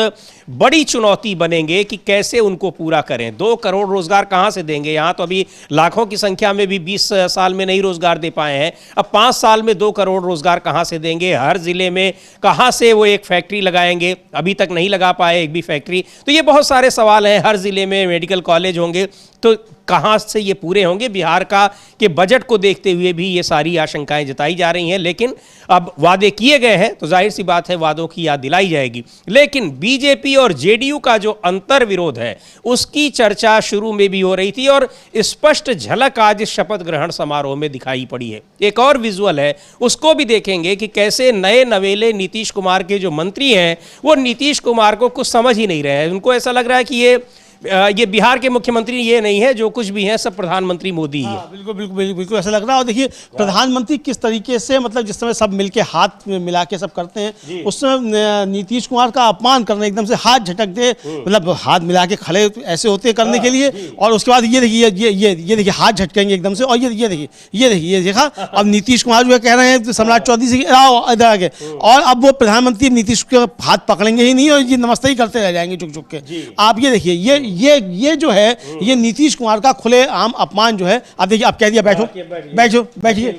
बड़ी चुनौती बनेंगे कि कैसे उनको पूरा करें। 2 करोड़ रोजगार कहां से देंगे? यहां तो अभी लाखों की संख्या में भी 20 साल में नहीं रोजगार दे पाए हैं, अब 5 साल में 2 करोड़ रोजगार कहां से देंगे? हर जिले में कहां से वो एक फैक्ट्री लगाएंगे? अभी तक नहीं लगा पाए एक भी फैक्ट्री। तो ये बहुत सारे सवाल हैं। हर जिले में मेडिकल कॉलेज होंगे, तो कहां से ये पूरे होंगे? बिहार का के बजट को देखते हुए भी ये सारी आशंकाएं जताई जा रही हैं, लेकिन अब वादे किए गए हैं तो जाहिर सी बात है वादों की याद दिलाई जाएगी। लेकिन बीजेपी और जेडीयू का जो अंतर विरोध है उसकी चर्चा शुरू में भी हो रही थी और स्पष्ट झलक आज शपथ ग्रहण समारोह में दिखाई पड़ी है। एक और विजुअल है, उसको भी देखेंगे कि कैसे नए नवेले नीतीश कुमार के जो मंत्री हैं वो नीतीश कुमार को कुछ समझ ही नहीं रहे हैं। उनको ऐसा लग रहा है कि ये बिहार के मुख्यमंत्री ये नहीं है, जो कुछ भी है सब प्रधानमंत्री मोदी ही है। बिल्कुल बिल्कुल बिल्कुल बिल्कुल ऐसा लग रहा है। और देखिए प्रधानमंत्री किस तरीके से, मतलब जिस समय सब मिलके हाथ मिला के सब करते हैं, उस समय नीतीश कुमार का अपमान करना, एकदम से हाथ झटक दे, मतलब हाथ मिला के खड़े ऐसे होते हैं करने के लिए, और उसके बाद ये देखिए ये देखिए हाथ झटकेंगे एकदम से, और ये देखिए ये देखा। अब नीतीश कुमार जो है कह रहे हैं सम्राट चौधरी से आओ इधर आके, और अब वो प्रधानमंत्री नीतीश के हाथ पकड़ेंगे ही नहीं और ये नमस्ते ही करते रह जाएंगे झुक झुक के। आप ये देखिए ये जो है ये नीतीश कुमार का खुले आम अपमान जो है। आप देखिए, आप कह दिया बैठिए,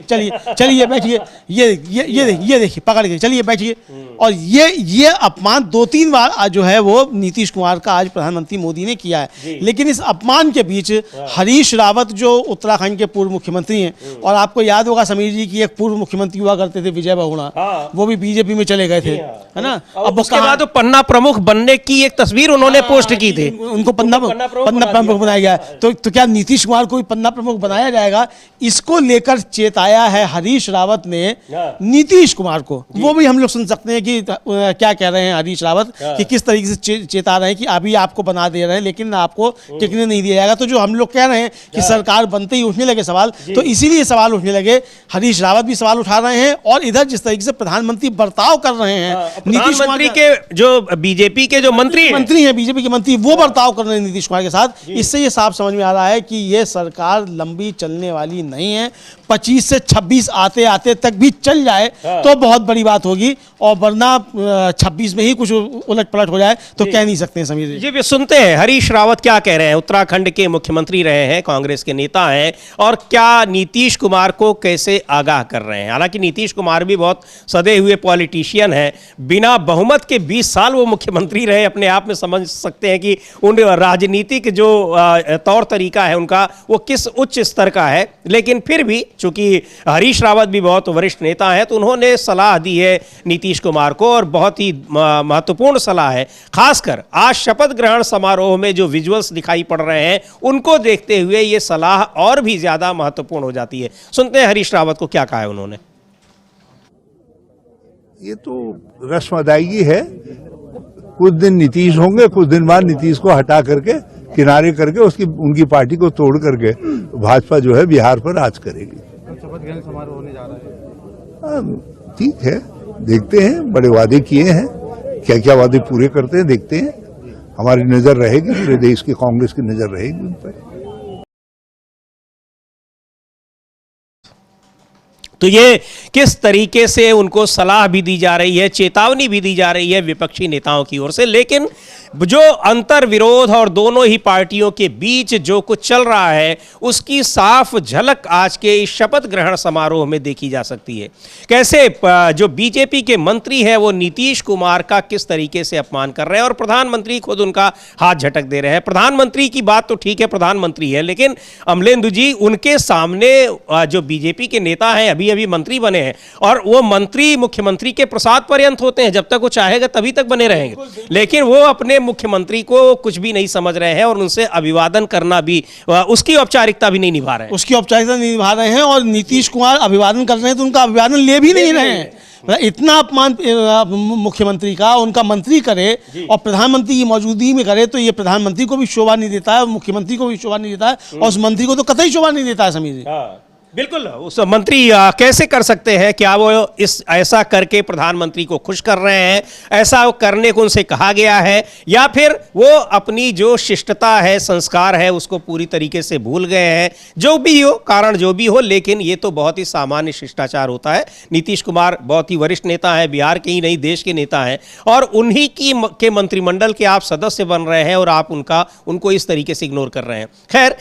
चलिए बैठिए, ये देखिए पकड़ के चलिए बैठिए। और ये अपमान 2-3 बार जो है वो नीतीश कुमार का आज प्रधानमंत्री मोदी ने किया है। लेकिन इस अपमान के बीच हरीश रावत जो उत्तराखंड के पूर्व मुख्यमंत्री हैं, और आपको याद होगा समीर जी की एक पूर्व मुख्यमंत्री हुआ करते थे विजय बहुगुणा, वो भी बीजेपी में चले गए थे, है ना। अब उसके बाद पन्ना प्रमुख बनने की एक तस्वीर उन्होंने पोस्ट की थी, उनको पन्ना प्रमुख बनाया गया। तो क्या नीतीश कुमार को भी पन्ना प्रमुख बनाया जाएगा? इसको लेकर चेताया है हरीश रावत ने नीतीश कुमार को। वो भी हम लोग सुन सकते हैं कि क्या कह रहे हैं हरीश रावत, कि किस तरीके से चेता रहे हैं कि अभी आपको बना दे रहे हैं लेकिन आपको टिकने नहीं दिया जाएगा। तो जो हम लोग कह रहे हैं कि सरकार बनते ही उठने लगे सवाल, तो इसीलिए सवाल उठने लगे। हरीश रावत भी सवाल उठा रहे हैं, और इधर जिस तरीके से प्रधानमंत्री बर्ताव कर रहे हैं नीतीश कुमार के, जो बीजेपी के जो मंत्री हैं बीजेपी के मंत्री, वो बर्ताव कर रहे हैं नीतीश कुमार के साथ। इससे ये साफ समझ में आ रहा है कि ये सरकार लंबी चलने वाली नहीं है। 25 से 26 आते आते तक भी चल जाए तो बहुत बड़ी बात होगी, और वरना 26 में ही कुछ उलट पलट हो जाए तो कह नहीं सकते हैं समीर जी। भी सुनते हैं हरीश रावत क्या कह रहे हैं। उत्तराखंड के मुख्यमंत्री रहे हैं, कांग्रेस के नेता हैं, और क्या नीतीश कुमार को कैसे आगाह कर रहे हैं। हालांकि नीतीश कुमार भी बहुत सदे हुए पॉलिटिशियन हैं, बिना बहुमत के 20 साल वो मुख्यमंत्री रहे। अपने आप में समझ सकते हैं कि उन राजनीतिक जो तौर तरीका है उनका वो किस उच्च स्तर का है। लेकिन फिर भी चूंकि हरीश रावत भी बहुत वरिष्ठ नेता हैं, तो उन्होंने सलाह दी है नीतीश कुमार को, और बहुत ही महत्वपूर्ण सलाह है। खासकर आज शपथ ग्रहण समारोह में जो विजुअल्स दिखाई पड़ रहे हैं उनको देखते हुए ये सलाह और भी ज्यादा महत्वपूर्ण हो जाती है। सुनते हैं हरीश रावत को क्या कहा है उन्होंने। ये तो रस्म अदायगी है। कुछ दिन नीतीश होंगे, कुछ दिन बाद नीतीश को हटा करके किनारे करके उनकी पार्टी को तोड़ करके भाजपा जो है बिहार पर राज करेगी। शपथ ग्रहण समारोह होने जा रहा है। ठीक है, देखते हैं। बड़े वादे किए हैं, क्या क्या वादे पूरे करते हैं देखते हैं। हमारी नजर रहेगी, पूरे देश की कांग्रेस की नजर रहेगी उन पर। तो ये किस तरीके से उनको सलाह भी दी जा रही है, चेतावनी भी दी जा रही है विपक्षी नेताओं की ओर से। लेकिन जो अंतर विरोध और दोनों ही पार्टियों के बीच जो कुछ चल रहा है उसकी साफ झलक आज के इस शपथ ग्रहण समारोह में देखी जा सकती है। कैसे जो बीजेपी के मंत्री हैं वो नीतीश कुमार का किस तरीके से अपमान कर रहे हैं, और प्रधानमंत्री खुद उनका हाथ झटक दे रहे हैं। प्रधानमंत्री की बात तो ठीक है, प्रधानमंत्री है, लेकिन अमलेंदु जी उनके सामने जो बीजेपी के नेता हैं, अभी अभी मंत्री बने हैं, और वो मंत्री मुख्यमंत्री के प्रसाद पर्यंत होते हैं, जब तक वो चाहेगा तभी तक बने रहेंगे। लेकिन वो अपने मुख्यमंत्री को कुछ भी नहीं समझ रहे हैं, और उनसे अभिवादन करना भी, उसकी औपचारिकता भी नहीं निभा रहे हैं। उसकी औपचारिकता नहीं निभा रहे हैं, और नीतीश कुमार अभिवादन कर रहे हैं तो उनका अभिवादन ले भी नहीं रहे हैं। इतना अपमान मुख्यमंत्री का उनका मंत्री करे और प्रधानमंत्री की मौजूदगी में करे, तो ये प्रधानमंत्री को भी शोभा नहीं देता है, मुख्यमंत्री को भी शोभा नहीं देता है, और उस मंत्री को तो कतई शोभा नहीं देता है समीर जी। बिल्कुल, उस मंत्री कैसे कर सकते हैं? क्या वो ऐसा करके प्रधानमंत्री को खुश कर रहे हैं? ऐसा करने को उनसे कहा गया है, या फिर वो अपनी जो शिष्टता है, संस्कार है, उसको पूरी तरीके से भूल गए हैं? जो भी हो, कारण जो भी हो, लेकिन ये तो बहुत ही सामान्य शिष्टाचार होता है। नीतीश कुमार बहुत ही वरिष्ठ नेता है, बिहार के ही नहीं देश के नेता हैं, और उन्हीं के मंत्रिमंडल के आप सदस्य बन रहे हैं, और आप उनको इस तरीके से इग्नोर कर रहे हैं। खैर,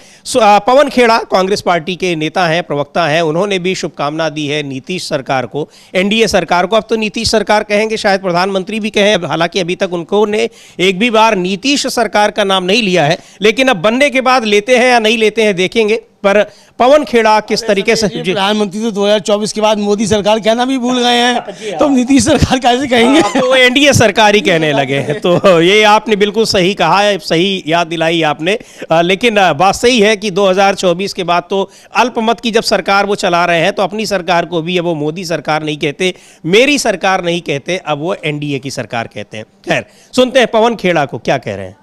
पवन खेड़ा कांग्रेस पार्टी के नेता हैं, प्रवक्ता हैं, उन्होंने भी शुभकामना दी है नीतीश सरकार को, एनडीए सरकार को। अब तो नीतीश सरकार कहेंगे, शायद प्रधानमंत्री भी कहें, हालांकि अभी तक उन्होंने एक भी बार नीतीश सरकार का नाम नहीं लिया है, लेकिन अब बनने के बाद लेते हैं या नहीं लेते हैं देखेंगे। पर पवन खेड़ा किस तरीके से, प्रधानमंत्री तो 2024 के बाद मोदी सरकार कहना भी भूल गए हैं, तो नीतीश सरकार कैसे कहेंगे? तो एनडीए सरकार ही कहने लगे हैं। तो ये आपने बिल्कुल सही कहा है, सही याद दिलाई आपने। लेकिन बात सही है कि 2024 के बाद तो अल्पमत की जब सरकार वो चला रहे हैं, तो अपनी सरकार को भी अब वो मोदी सरकार नहीं कहते, मेरी सरकार नहीं कहते, अब वो एनडीए की सरकार कहते हैं। खैर, सुनते हैं पवन खेड़ा को क्या कह रहे हैं।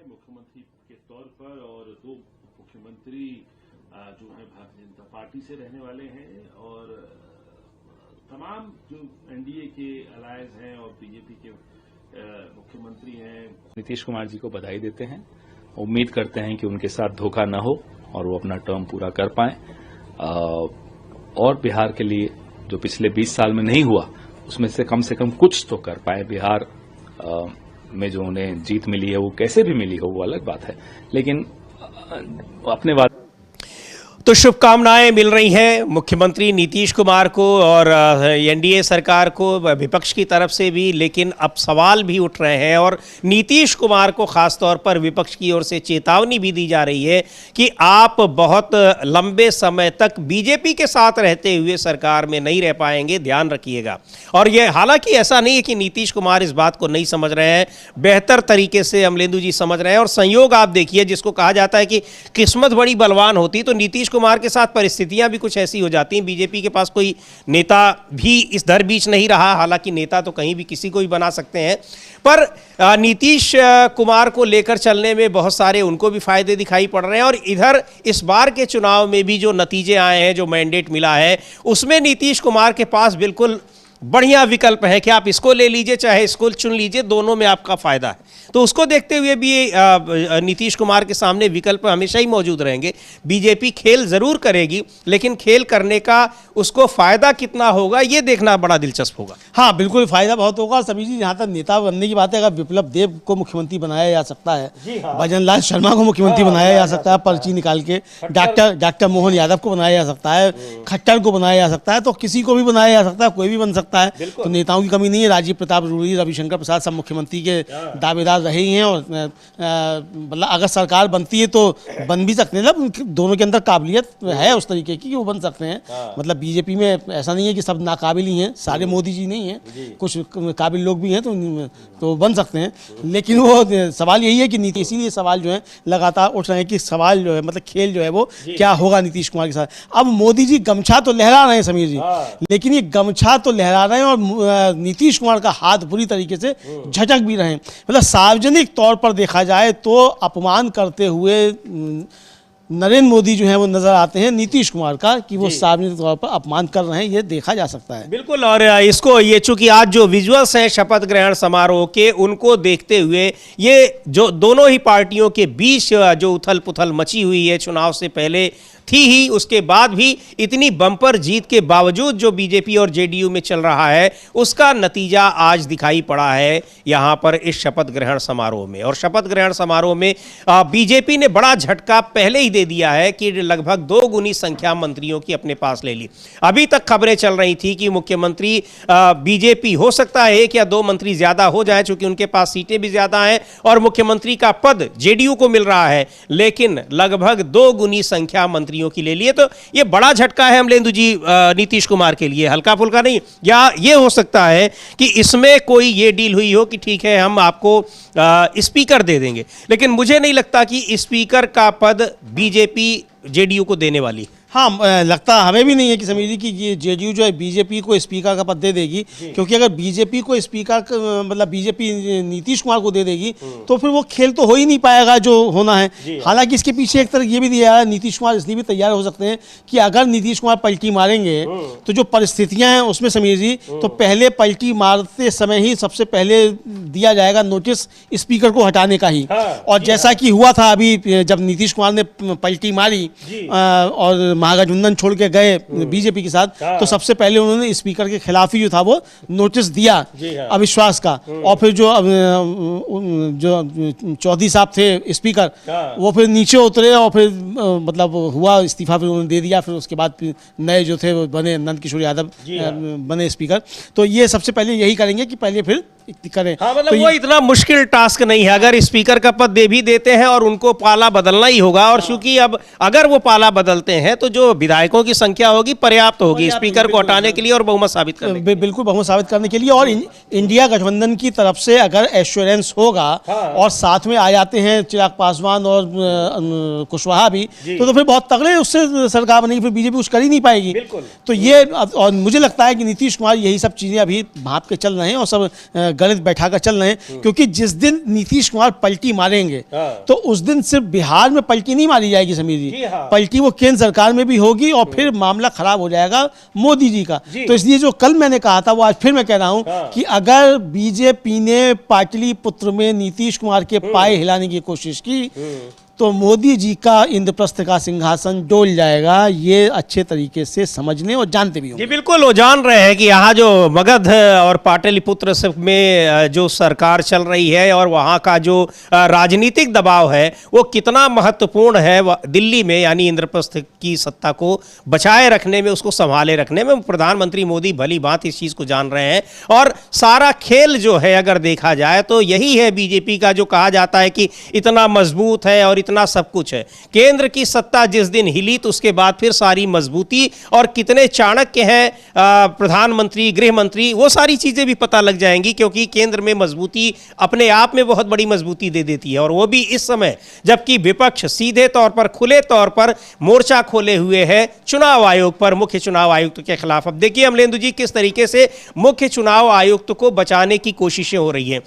मुख्यमंत्री के तौर पर, और दो मुख्यमंत्री जो है भारतीय जनता पार्टी से रहने वाले हैं, और तमाम जो एनडीए के अलायंस हैं और बीजेपी के मुख्यमंत्री हैं, नीतीश कुमार जी को बधाई देते हैं। उम्मीद करते हैं कि उनके साथ धोखा न हो और वो अपना टर्म पूरा कर पाएं, और बिहार के लिए जो पिछले 20 साल में नहीं हुआ उसमें से कम कुछ तो कर पाए। बिहार में जो उन्हें जीत मिली है वो कैसे भी मिली हो वो अलग बात है, लेकिन अपने बात। तो शुभकामनाएं मिल रही हैं मुख्यमंत्री नीतीश कुमार को और एनडीए सरकार को विपक्ष की तरफ से भी, लेकिन अब सवाल भी उठ रहे हैं और नीतीश कुमार को खास तौर पर विपक्ष की ओर से चेतावनी भी दी जा रही है कि आप बहुत लंबे समय तक बीजेपी के साथ रहते हुए सरकार में नहीं रह पाएंगे, ध्यान रखिएगा। और यह हालांकि ऐसा नहीं है कि नीतीश कुमार इस बात को नहीं समझ रहे हैं, बेहतर तरीके से अमलेंदु जी समझ रहे हैं। और संयोग आप देखिए, जिसको कहा जाता है कि किस्मत बड़ी बलवान होती, तो नीतीश कुमार के साथ परिस्थितियां भी कुछ ऐसी हो जाती हैं। बीजेपी के पास कोई नेता भी इस दर बीच नहीं रहा, हालांकि नेता तो कहीं भी किसी को भी बना सकते हैं, पर नीतीश कुमार को लेकर चलने में बहुत सारे उनको भी फायदे दिखाई पड़ रहे हैं। और इधर इस बार के चुनाव में भी जो नतीजे आए हैं, जो मैंडेट मिला है, उसमें नीतीश कुमार के पास बिल्कुल बढ़िया विकल्प है कि आप इसको ले लीजिए चाहे इसको चुन लीजिए, दोनों में आपका फायदा है। तो उसको देखते हुए भी नीतीश कुमार के सामने विकल्प हमेशा ही मौजूद रहेंगे। बीजेपी खेल जरूर करेगी, लेकिन खेल करने का उसको फायदा कितना होगा ये देखना बड़ा दिलचस्प होगा। हाँ, बिल्कुल फायदा बहुत होगा। सभी जी, जहाँ तक नेता बनने की बात है, अगर विप्लव देव को मुख्यमंत्री बनाया जा सकता है, भजन लाल शर्मा को मुख्यमंत्री बनाया जा सकता है पर्ची निकाल के, डॉक्टर मोहन यादव को बनाया जा सकता है, खट्टर को बनाया जा सकता है, तो किसी को भी बनाया जा सकता है, कोई भी बन सकता है। तो नेताओं की कमी नहीं है। राजीव प्रताप रूडी, रविशंकर प्रसाद सब मुख्यमंत्री के दावेदार रहे ही हैं, और मतलब अगर सरकार बनती है तो बन भी सकते हैं, मतलब दोनों के अंदर काबिलियत है उस तरीके की कि वो बन सकते हैं। मतलब बीजेपी में ऐसा नहीं है कि सब नाकाबिल ही हैं, सारे मोदी जी नहीं हैं, कुछ काबिल लोग भी हैं, तो बन सकते हैं। लेकिन वो सवाल यही है कि नीति, इसीलिए सवाल जो है लगातार उठ रहे हैं कि सवाल जो है, मतलब खेल जो है वो क्या होगा नीतीश कुमार के साथ। अब मोदी जी गमछा तो लहरा रहे हैं समीर जी, लेकिन ये गमछा तो लहरा रहे हैं और नीतीश कुमार का हाथ बुरी तरीके से झटक भी रहे हैं। मतलब सार्वजनिक तौर पर देखा जाए तो अपमान करते हुए नरेंद्र मोदी जो है वो नजर आते हैं नीतीश कुमार का, कि वो सार्वजनिक तौर पर अपमान कर रहे हैं, ये देखा जा सकता है। बिल्कुल। और इसको ये चूंकि आज जो विजुअल्स हैं शपथ ग्रहण समारोह के, उनको देखते हुए ये जो दोनों ही पार्टियों के बीच जो उथल पुथल मची हुई है चुनाव से पहले थी ही, उसके बाद भी इतनी बम्पर जीत के बावजूद जो बीजेपी और जेडीयू में चल रहा है, उसका नतीजा आज दिखाई पड़ा है यहां पर इस शपथ ग्रहण समारोह में। और शपथ ग्रहण समारोह में बीजेपी ने बड़ा झटका पहले ही दे दिया है कि लगभग 2 गुनी संख्या मंत्रियों की अपने पास ले ली। अभी तक खबरें चल रही थी कि मुख्यमंत्री बीजेपी हो सकता है 1 या 2 मंत्री ज्यादा हो जाए, चूंकि उनके पास सीटें भी ज्यादा हैं, और मुख्यमंत्री का पद जेडीयू को मिल रहा है, लेकिन लगभग 2 गुनी संख्या मंत्री की ले लिए। तो ये बड़ा झटका है अमलेंदु जी नीतीश कुमार के लिए, हल्का फुल्का नहीं। या ये हो सकता है कि इसमें कोई ये डील हुई हो कि ठीक है हम आपको स्पीकर दे देंगे, लेकिन मुझे नहीं लगता कि स्पीकर का पद बीजेपी जेडीयू को देने वाली। हाँ, लगता हमें भी नहीं है कि समीर जी कि ये जेडीयू जो है बीजेपी को स्पीकर का पद दे देगी, क्योंकि अगर बीजेपी को स्पीकर मतलब बीजेपी नीतीश कुमार को दे देगी तो फिर वो खेल तो हो ही नहीं पाएगा जो होना है। हालांकि इसके पीछे एक तरह ये भी दिया है, नीतीश कुमार इसलिए भी तैयार हो सकते हैं कि अगर नीतीश कुमार पलटी मारेंगे तो जो परिस्थितियां हैं उसमें समीर जी, तो पहले पलटी मारते समय ही सबसे पहले दिया जाएगा नोटिस स्पीकर को हटाने का ही। और जैसा कि हुआ था अभी जब नीतीश कुमार ने पलटी मारी और महागठबंधन छोड़ के गए बीजेपी के साथ, तो सबसे पहले उन्होंने स्पीकर के खिलाफ ही जो था वो नोटिस दिया अविश्वास का। और फिर जो चौधरी साहब थे स्पीकर, वो फिर नीचे उतरे और फिर मतलब हुआ इस्तीफा, फिर उन्होंने दे दिया। फिर उसके बाद नए जो थे वो बने, नंद किशोर यादव बने स्पीकर। तो ये सबसे पहले यही करेंगे कि पहले फिर करें। हाँ, मतलब तो वो इतना मुश्किल टास्क नहीं है। अगर स्पीकर का पद दे भी देते हैं और उनको पाला बदलना ही होगा, और चूंकि अब अगर वो पाला बदलते हैं तो जो विधायकों की संख्या होगी पर्याप्त होगी स्पीकर को हटाने के लिए और बहुमत साबित करने के लिए। बिल्कुल बहुमत साबित करने के लिए। और इंडिया गठबंधन की तरफ से अगर एश्योरेंस होगा और साथ में आ जाते हैं चिराग पासवान और कुशवाहा भी, तो फिर बहुत तगड़े उससे सरकार बनेगी, फिर बीजेपी कुछ कर ही नहीं पाएगी। तो ये, और मुझे लगता है कि नीतीश कुमार यही सब चीजें अभी भाप के चल रहे हैं और सब गणित बैठाकर चल रहे हैं। क्योंकि जिस दिन नीतीश कुमार पलटी मारेंगे तो उस दिन सिर्फ बिहार में पलटी नहीं मारी जाएगी समीर जी, पलटी वो केंद्र सरकार में भी होगी और फिर मामला खराब हो जाएगा मोदी जी का। तो इसलिए जो कल मैंने कहा था वो आज फिर मैं कह रहा हूं कि अगर बीजेपी ने पाटलिपुत्र में नीतीश कुमार के पाए हिलाने की कोशिश की तो मोदी जी का इंद्रप्रस्थ का सिंहासन डोल जाएगा। ये अच्छे तरीके से समझने और जानते भी होंगे। जी बिल्कुल, वो जान रहे हैं कि यहाँ जो मगध और पाटलिपुत्र में जो सरकार चल रही है और वहाँ का जो राजनीतिक दबाव है वो कितना महत्वपूर्ण है दिल्ली में, यानी इंद्रप्रस्थ की सत्ता को बचाए रखने में, उसको संभाले रखने में। प्रधानमंत्री मोदी भली बात इस चीज़ को जान रहे हैं। और सारा खेल जो है अगर देखा जाए तो यही है बीजेपी का, जो कहा जाता है कि इतना मजबूत है और इतना सब कुछ है। केंद्र की सत्ता जिस दिन हिली तो उसके बाद फिर सारी मजबूती और कितने चाणक्य हैं प्रधानमंत्री, गृह मंत्री, वो सारी चीजें भी पता लग जाएंगी। क्योंकि केंद्र में मजबूती अपने आप में बहुत बड़ी मजबूती दे देती है, और वो भी इस समय जबकि विपक्ष सीधे तौर पर, खुले तौर पर मोर्चा खोले हुए है चुनाव आयोग पर, मुख्य चुनाव आयुक्त के खिलाफ। अब देखिए अमलेंदु जी किस तरीके से मुख्य चुनाव आयुक्त को बचाने की कोशिशें हो रही हैं।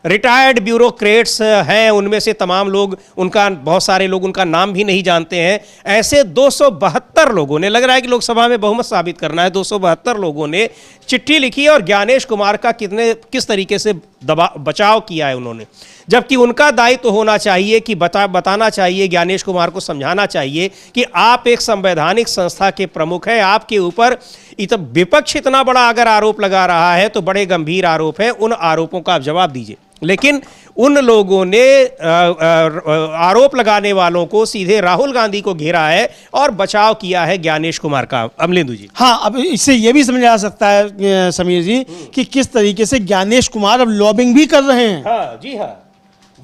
रिटायर्ड ब्यूरोक्रेट्स हैं, उनमें से तमाम लोग, उनका बहुत सारे लोग उनका नाम भी नहीं जानते हैं। ऐसे 272 लोगों ने, लग रहा है कि लोकसभा में बहुमत साबित करना है, 272 लोगों ने चिट्ठी लिखी और ज्ञानेश कुमार का किस तरीके से बचाव किया है उन्होंने। जबकि उनका दायित्व होना चाहिए कि बताना चाहिए, ज्ञानेश कुमार को समझाना चाहिए कि आप एक संवैधानिक संस्था के प्रमुख हैं, आपके ऊपर विपक्ष इतना बड़ा अगर आरोप लगा रहा है तो बड़े गंभीर आरोप है, उन आरोपों का आप जवाब दीजिए। लेकिन उन लोगों ने आरोप लगाने वालों को सीधे राहुल गांधी को घेरा है और बचाव किया है ज्ञानेश कुमार का। अमलेंदु जी, हाँ, अब इससे यह भी समझा जा सकता है समीर जी कि किस तरीके से ज्ञानेश कुमार अब लॉबिंग भी कर रहे हैं। हाँ, जी हाँ,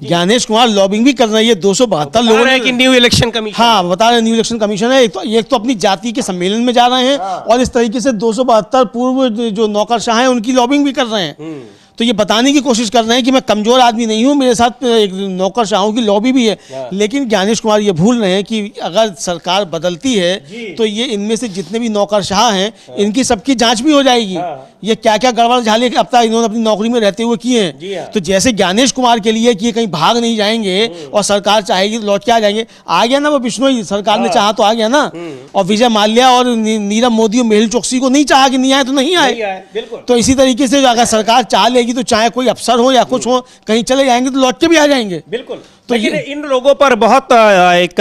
ज्ञानेश कुमार लॉबिंग भी कर रहे हैं। ये 272 लोगों ने कि न्यू इलेक्शन कमीशन, हाँ बता रहे न्यू इलेक्शन कमीशन है। एक तो अपनी जाति के सम्मेलन में जा रहे हैं और इस तरीके से 272 पूर्व जो नौकरशाह हैं उनकी लॉबिंग भी कर रहे हैं। तो ये बताने की कोशिश कर रहे हैं कि मैं कमजोर आदमी नहीं हूं, मेरे साथ एक नौकरशाहों की लॉबी भी है। लेकिन ज्ञानेश कुमार ये भूल रहे हैं कि अगर सरकार बदलती है तो ये इनमें से जितने भी नौकरशाह हैं इनकी सबकी जांच भी हो जाएगी। ये क्या क्या गड़बड़ झाले अब तक इन्होंने अपनी नौकरी में रहते हुए किए हैं। तो जैसे ज्ञानेश कुमार के लिए कि ये कहीं भाग नहीं जाएंगे और सरकार चाहेगी तो लौट के आ जाएंगे। आ गया ना वो बिश्नोई, सरकार ने चाहा तो आ गया ना। और विजय माल्या और नीरव मोदी और मेहुल चोकसी को नहीं चाहा कि नहीं आए तो नहीं आए। तो इसी तरीके से अगर सरकार चाह लेगी तो चाहे कोई अफसर हो या कुछ हो, कहीं चले जाएंगे तो लौट के भी आ जाएंगे। बिल्कुल। तो इन लोगों पर बहुत एक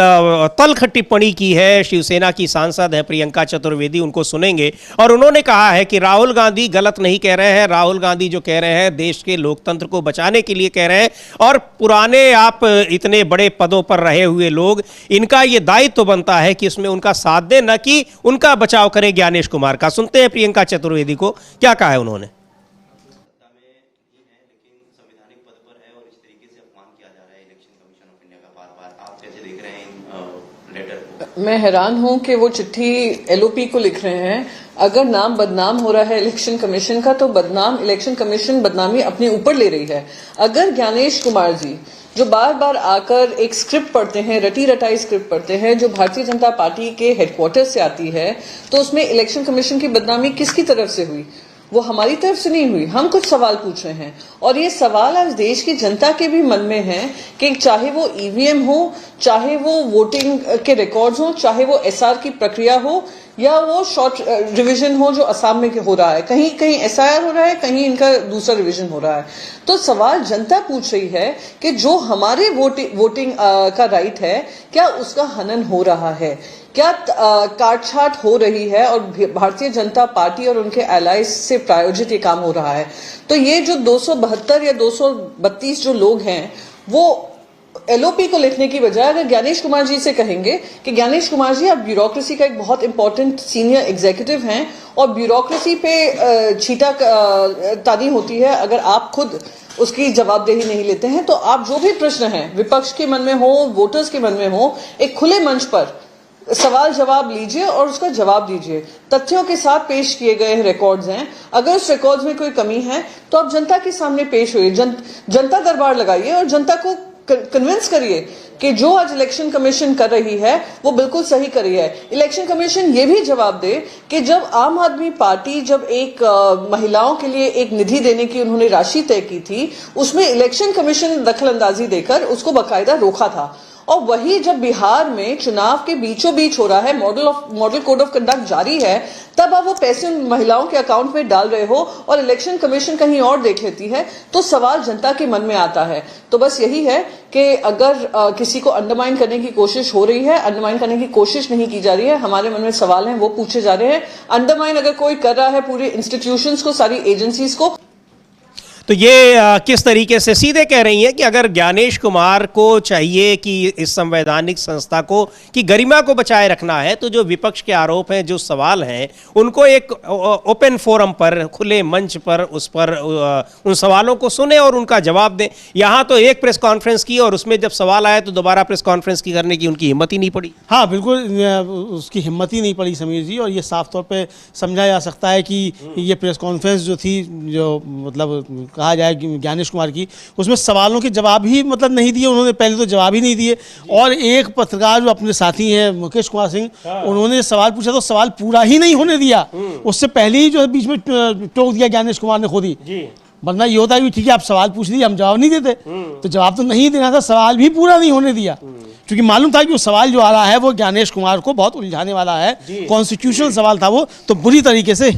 तल्ख टिप्पणी की है शिवसेना की सांसद है प्रियंका चतुर्वेदी, उनको सुनेंगे। और उन्होंने कहा है कि राहुल गांधी गलत नहीं कह रहे हैं, राहुल गांधी जो कह रहे हैं देश के लोकतंत्र को बचाने के लिए कह रहे हैं। और पुराने आप इतने बड़े पदों पर रहे हुए लोग, इनका ये दायित्व बनता है कि इसमें उनका साथ दें, न कि उनका बचाव करें ज्ञानेश कुमार का। सुनते हैं प्रियंका चतुर्वेदी को, क्या कहा है उन्होंने। मैं हैरान हूं कि वो चिट्ठी एलओपी को लिख रहे हैं। अगर नाम बदनाम हो रहा है इलेक्शन कमीशन का, तो इलेक्शन कमीशन बदनामी अपने ऊपर ले रही है। अगर ज्ञानेश कुमार जी जो बार बार आकर एक स्क्रिप्ट पढ़ते हैं, रटी रटाई स्क्रिप्ट पढ़ते हैं जो भारतीय जनता पार्टी के हेडक्वार्टर से आती है, तो उसमें इलेक्शन कमीशन की बदनामी किसकी तरफ से हुई? वो हमारी तरफ से नहीं हुई। हम कुछ सवाल पूछ रहे हैं और ये सवाल आज देश की जनता के भी मन में है कि चाहे वो ईवीएम हो, चाहे वो वोटिंग के रिकॉर्ड्स हो, चाहे वो एसआर की प्रक्रिया हो, या वो शॉर्ट रिवीजन हो जो असम में हो रहा है, कहीं कहीं एसआईआर हो रहा है, कहीं इनका दूसरा रिवीजन हो रहा है। तो सवाल जनता पूछ रही है कि जो हमारे वोटिंग का राइट है, क्या उसका हनन हो रहा है, क्या काटछाट हो रही है, और भारतीय जनता पार्टी और उनके एलाइज से प्रायोजित ये काम हो रहा है। तो ये जो 272 या 232 जो लोग हैं, वो एलओपी को लिखने की बजाय अगर ज्ञानेश कुमार जी से कहेंगे कि ज्ञानेश कुमार जी, आप ब्यूरोक्रेसी का एक बहुत इंपॉर्टेंट सीनियर एग्जीक्यूटिव हैं और ब्यूरोक्रेसी पे छीटा तानी होती है, अगर आप खुद उसकी जवाबदेही नहीं लेते हैं, तो आप जो भी प्रश्न हैं विपक्ष के मन में हो, वोटर्स के मन में हो, एक खुले मंच पर सवाल जवाब लीजिए और उसका जवाब दीजिए। तथ्यों के साथ पेश किए गए रिकॉर्ड्स हैं, अगर उस रिकॉर्ड्स में कोई कमी है तो आप जनता के सामने पेश होइए, जनता दरबार लगाइए और जनता को कन्विंस करिए कि जो आज इलेक्शन कमीशन कर रही है वो बिल्कुल सही कर रही है। इलेक्शन कमीशन ये भी जवाब दे कि जब आम आदमी पार्टी जब एक महिलाओं के लिए एक निधि देने की उन्होंने राशि तय की थी, उसमें इलेक्शन कमीशन ने दखल अंदाजी देकर उसको बाकायदा रोका था। और वही जब बिहार में चुनाव के बीचों बीच हो रहा है, मॉडल कोड ऑफ कंडक्ट जारी है, तब आप वो पैसे महिलाओं के अकाउंट में डाल रहे हो और इलेक्शन कमीशन कहीं और देख लेती है, तो सवाल जनता के मन में आता है। तो बस यही है कि अगर किसी को अंडरमाइन करने की कोशिश हो रही है, अंडरमाइन करने की कोशिश नहीं की जा रही है, हमारे मन में सवाल हैं वो पूछे जा रहे हैं। अंडरमाइन अगर कोई कर रहा है पूरे इंस्टीट्यूशंस को, सारी एजेंसीज को, तो ये किस तरीके से सीधे कह रही हैं कि अगर ज्ञानेश कुमार को चाहिए कि इस संवैधानिक संस्था को की गरिमा को बचाए रखना है, तो जो विपक्ष के आरोप हैं, जो सवाल हैं, उनको एक ओपन फोरम पर, खुले मंच पर, उस पर उन सवालों को सुने और उनका जवाब दें। यहाँ तो एक प्रेस कॉन्फ्रेंस की और उसमें जब सवाल आया तो दोबारा प्रेस कॉन्फ्रेंस की करने की उनकी हिम्मत ही नहीं पड़ी। हाँ बिल्कुल, उसकी हिम्मत ही नहीं पड़ी समीर जी, और ये साफ तौर पे समझा जा सकता है कि ये प्रेस कॉन्फ्रेंस जो थी, जो मतलब कहा जाए ज्ञानेश कुमार की, उसमें सवालों के जवाब ही मतलब नहीं दिए उन्होंने, पहले तो जवाब ही नहीं दिए। और एक पत्रकार जो अपने साथी हैं मुकेश कुमार सिंह, उन्होंने सवाल पूछा तो सवाल पूरा ही नहीं होने दिया, उससे पहले ही जो है बीच में टोक दिया ज्ञानेश कुमार ने खुद ही। वरना ये होता है कि ठीक है आप सवाल पूछ लीजिए, हम जवाब नहीं देते, तो जवाब तो नहीं देना था, सवाल भी पूरा नहीं होने दिया, क्योंकि मालूम था कि वो सवाल जो आ रहा है वो ज्ञानेश कुमार को बहुत उलझाने वाला है, कॉन्स्टिट्यूशनल सवाल था वो, तो बुरी तरीके से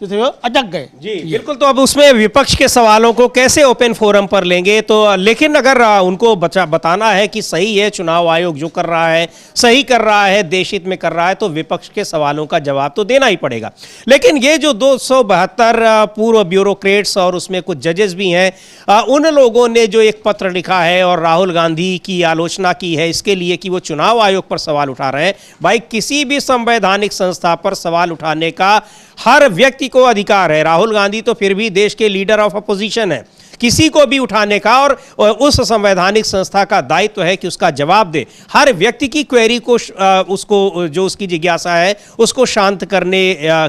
जो थे वो अटक गए। जी बिल्कुल। तो अब उसमें विपक्ष के सवालों को कैसे ओपन फोरम पर लेंगे? तो लेकिन अगर उनको बताना है कि सही है, चुनाव आयोग जो कर रहा है सही कर रहा है, देश हित में कर रहा है, तो विपक्ष के सवालों का जवाब तो देना ही पड़ेगा। लेकिन ये जो 272 पूर्व ब्यूरोक्रेट्स और उसमें कुछ जजेस भी हैं, उन लोगों ने जो एक पत्र लिखा है और राहुल गांधी की आलोचना की है इसके लिए कि वो चुनाव आयोग पर सवाल उठा रहे हैं। भाई, किसी भी संवैधानिक संस्था पर सवाल उठाने का हर व्यक्ति को अधिकार है। राहुल गांधी तो फिर भी देश के लीडर ऑफ अपोजिशन है, किसी को भी उठाने का, और उस संवैधानिक संस्था का दायित्व है कि उसका जवाब दे। हर व्यक्ति की क्वेरी को उसको जो उसकी जिज्ञासा है उसको शांत करने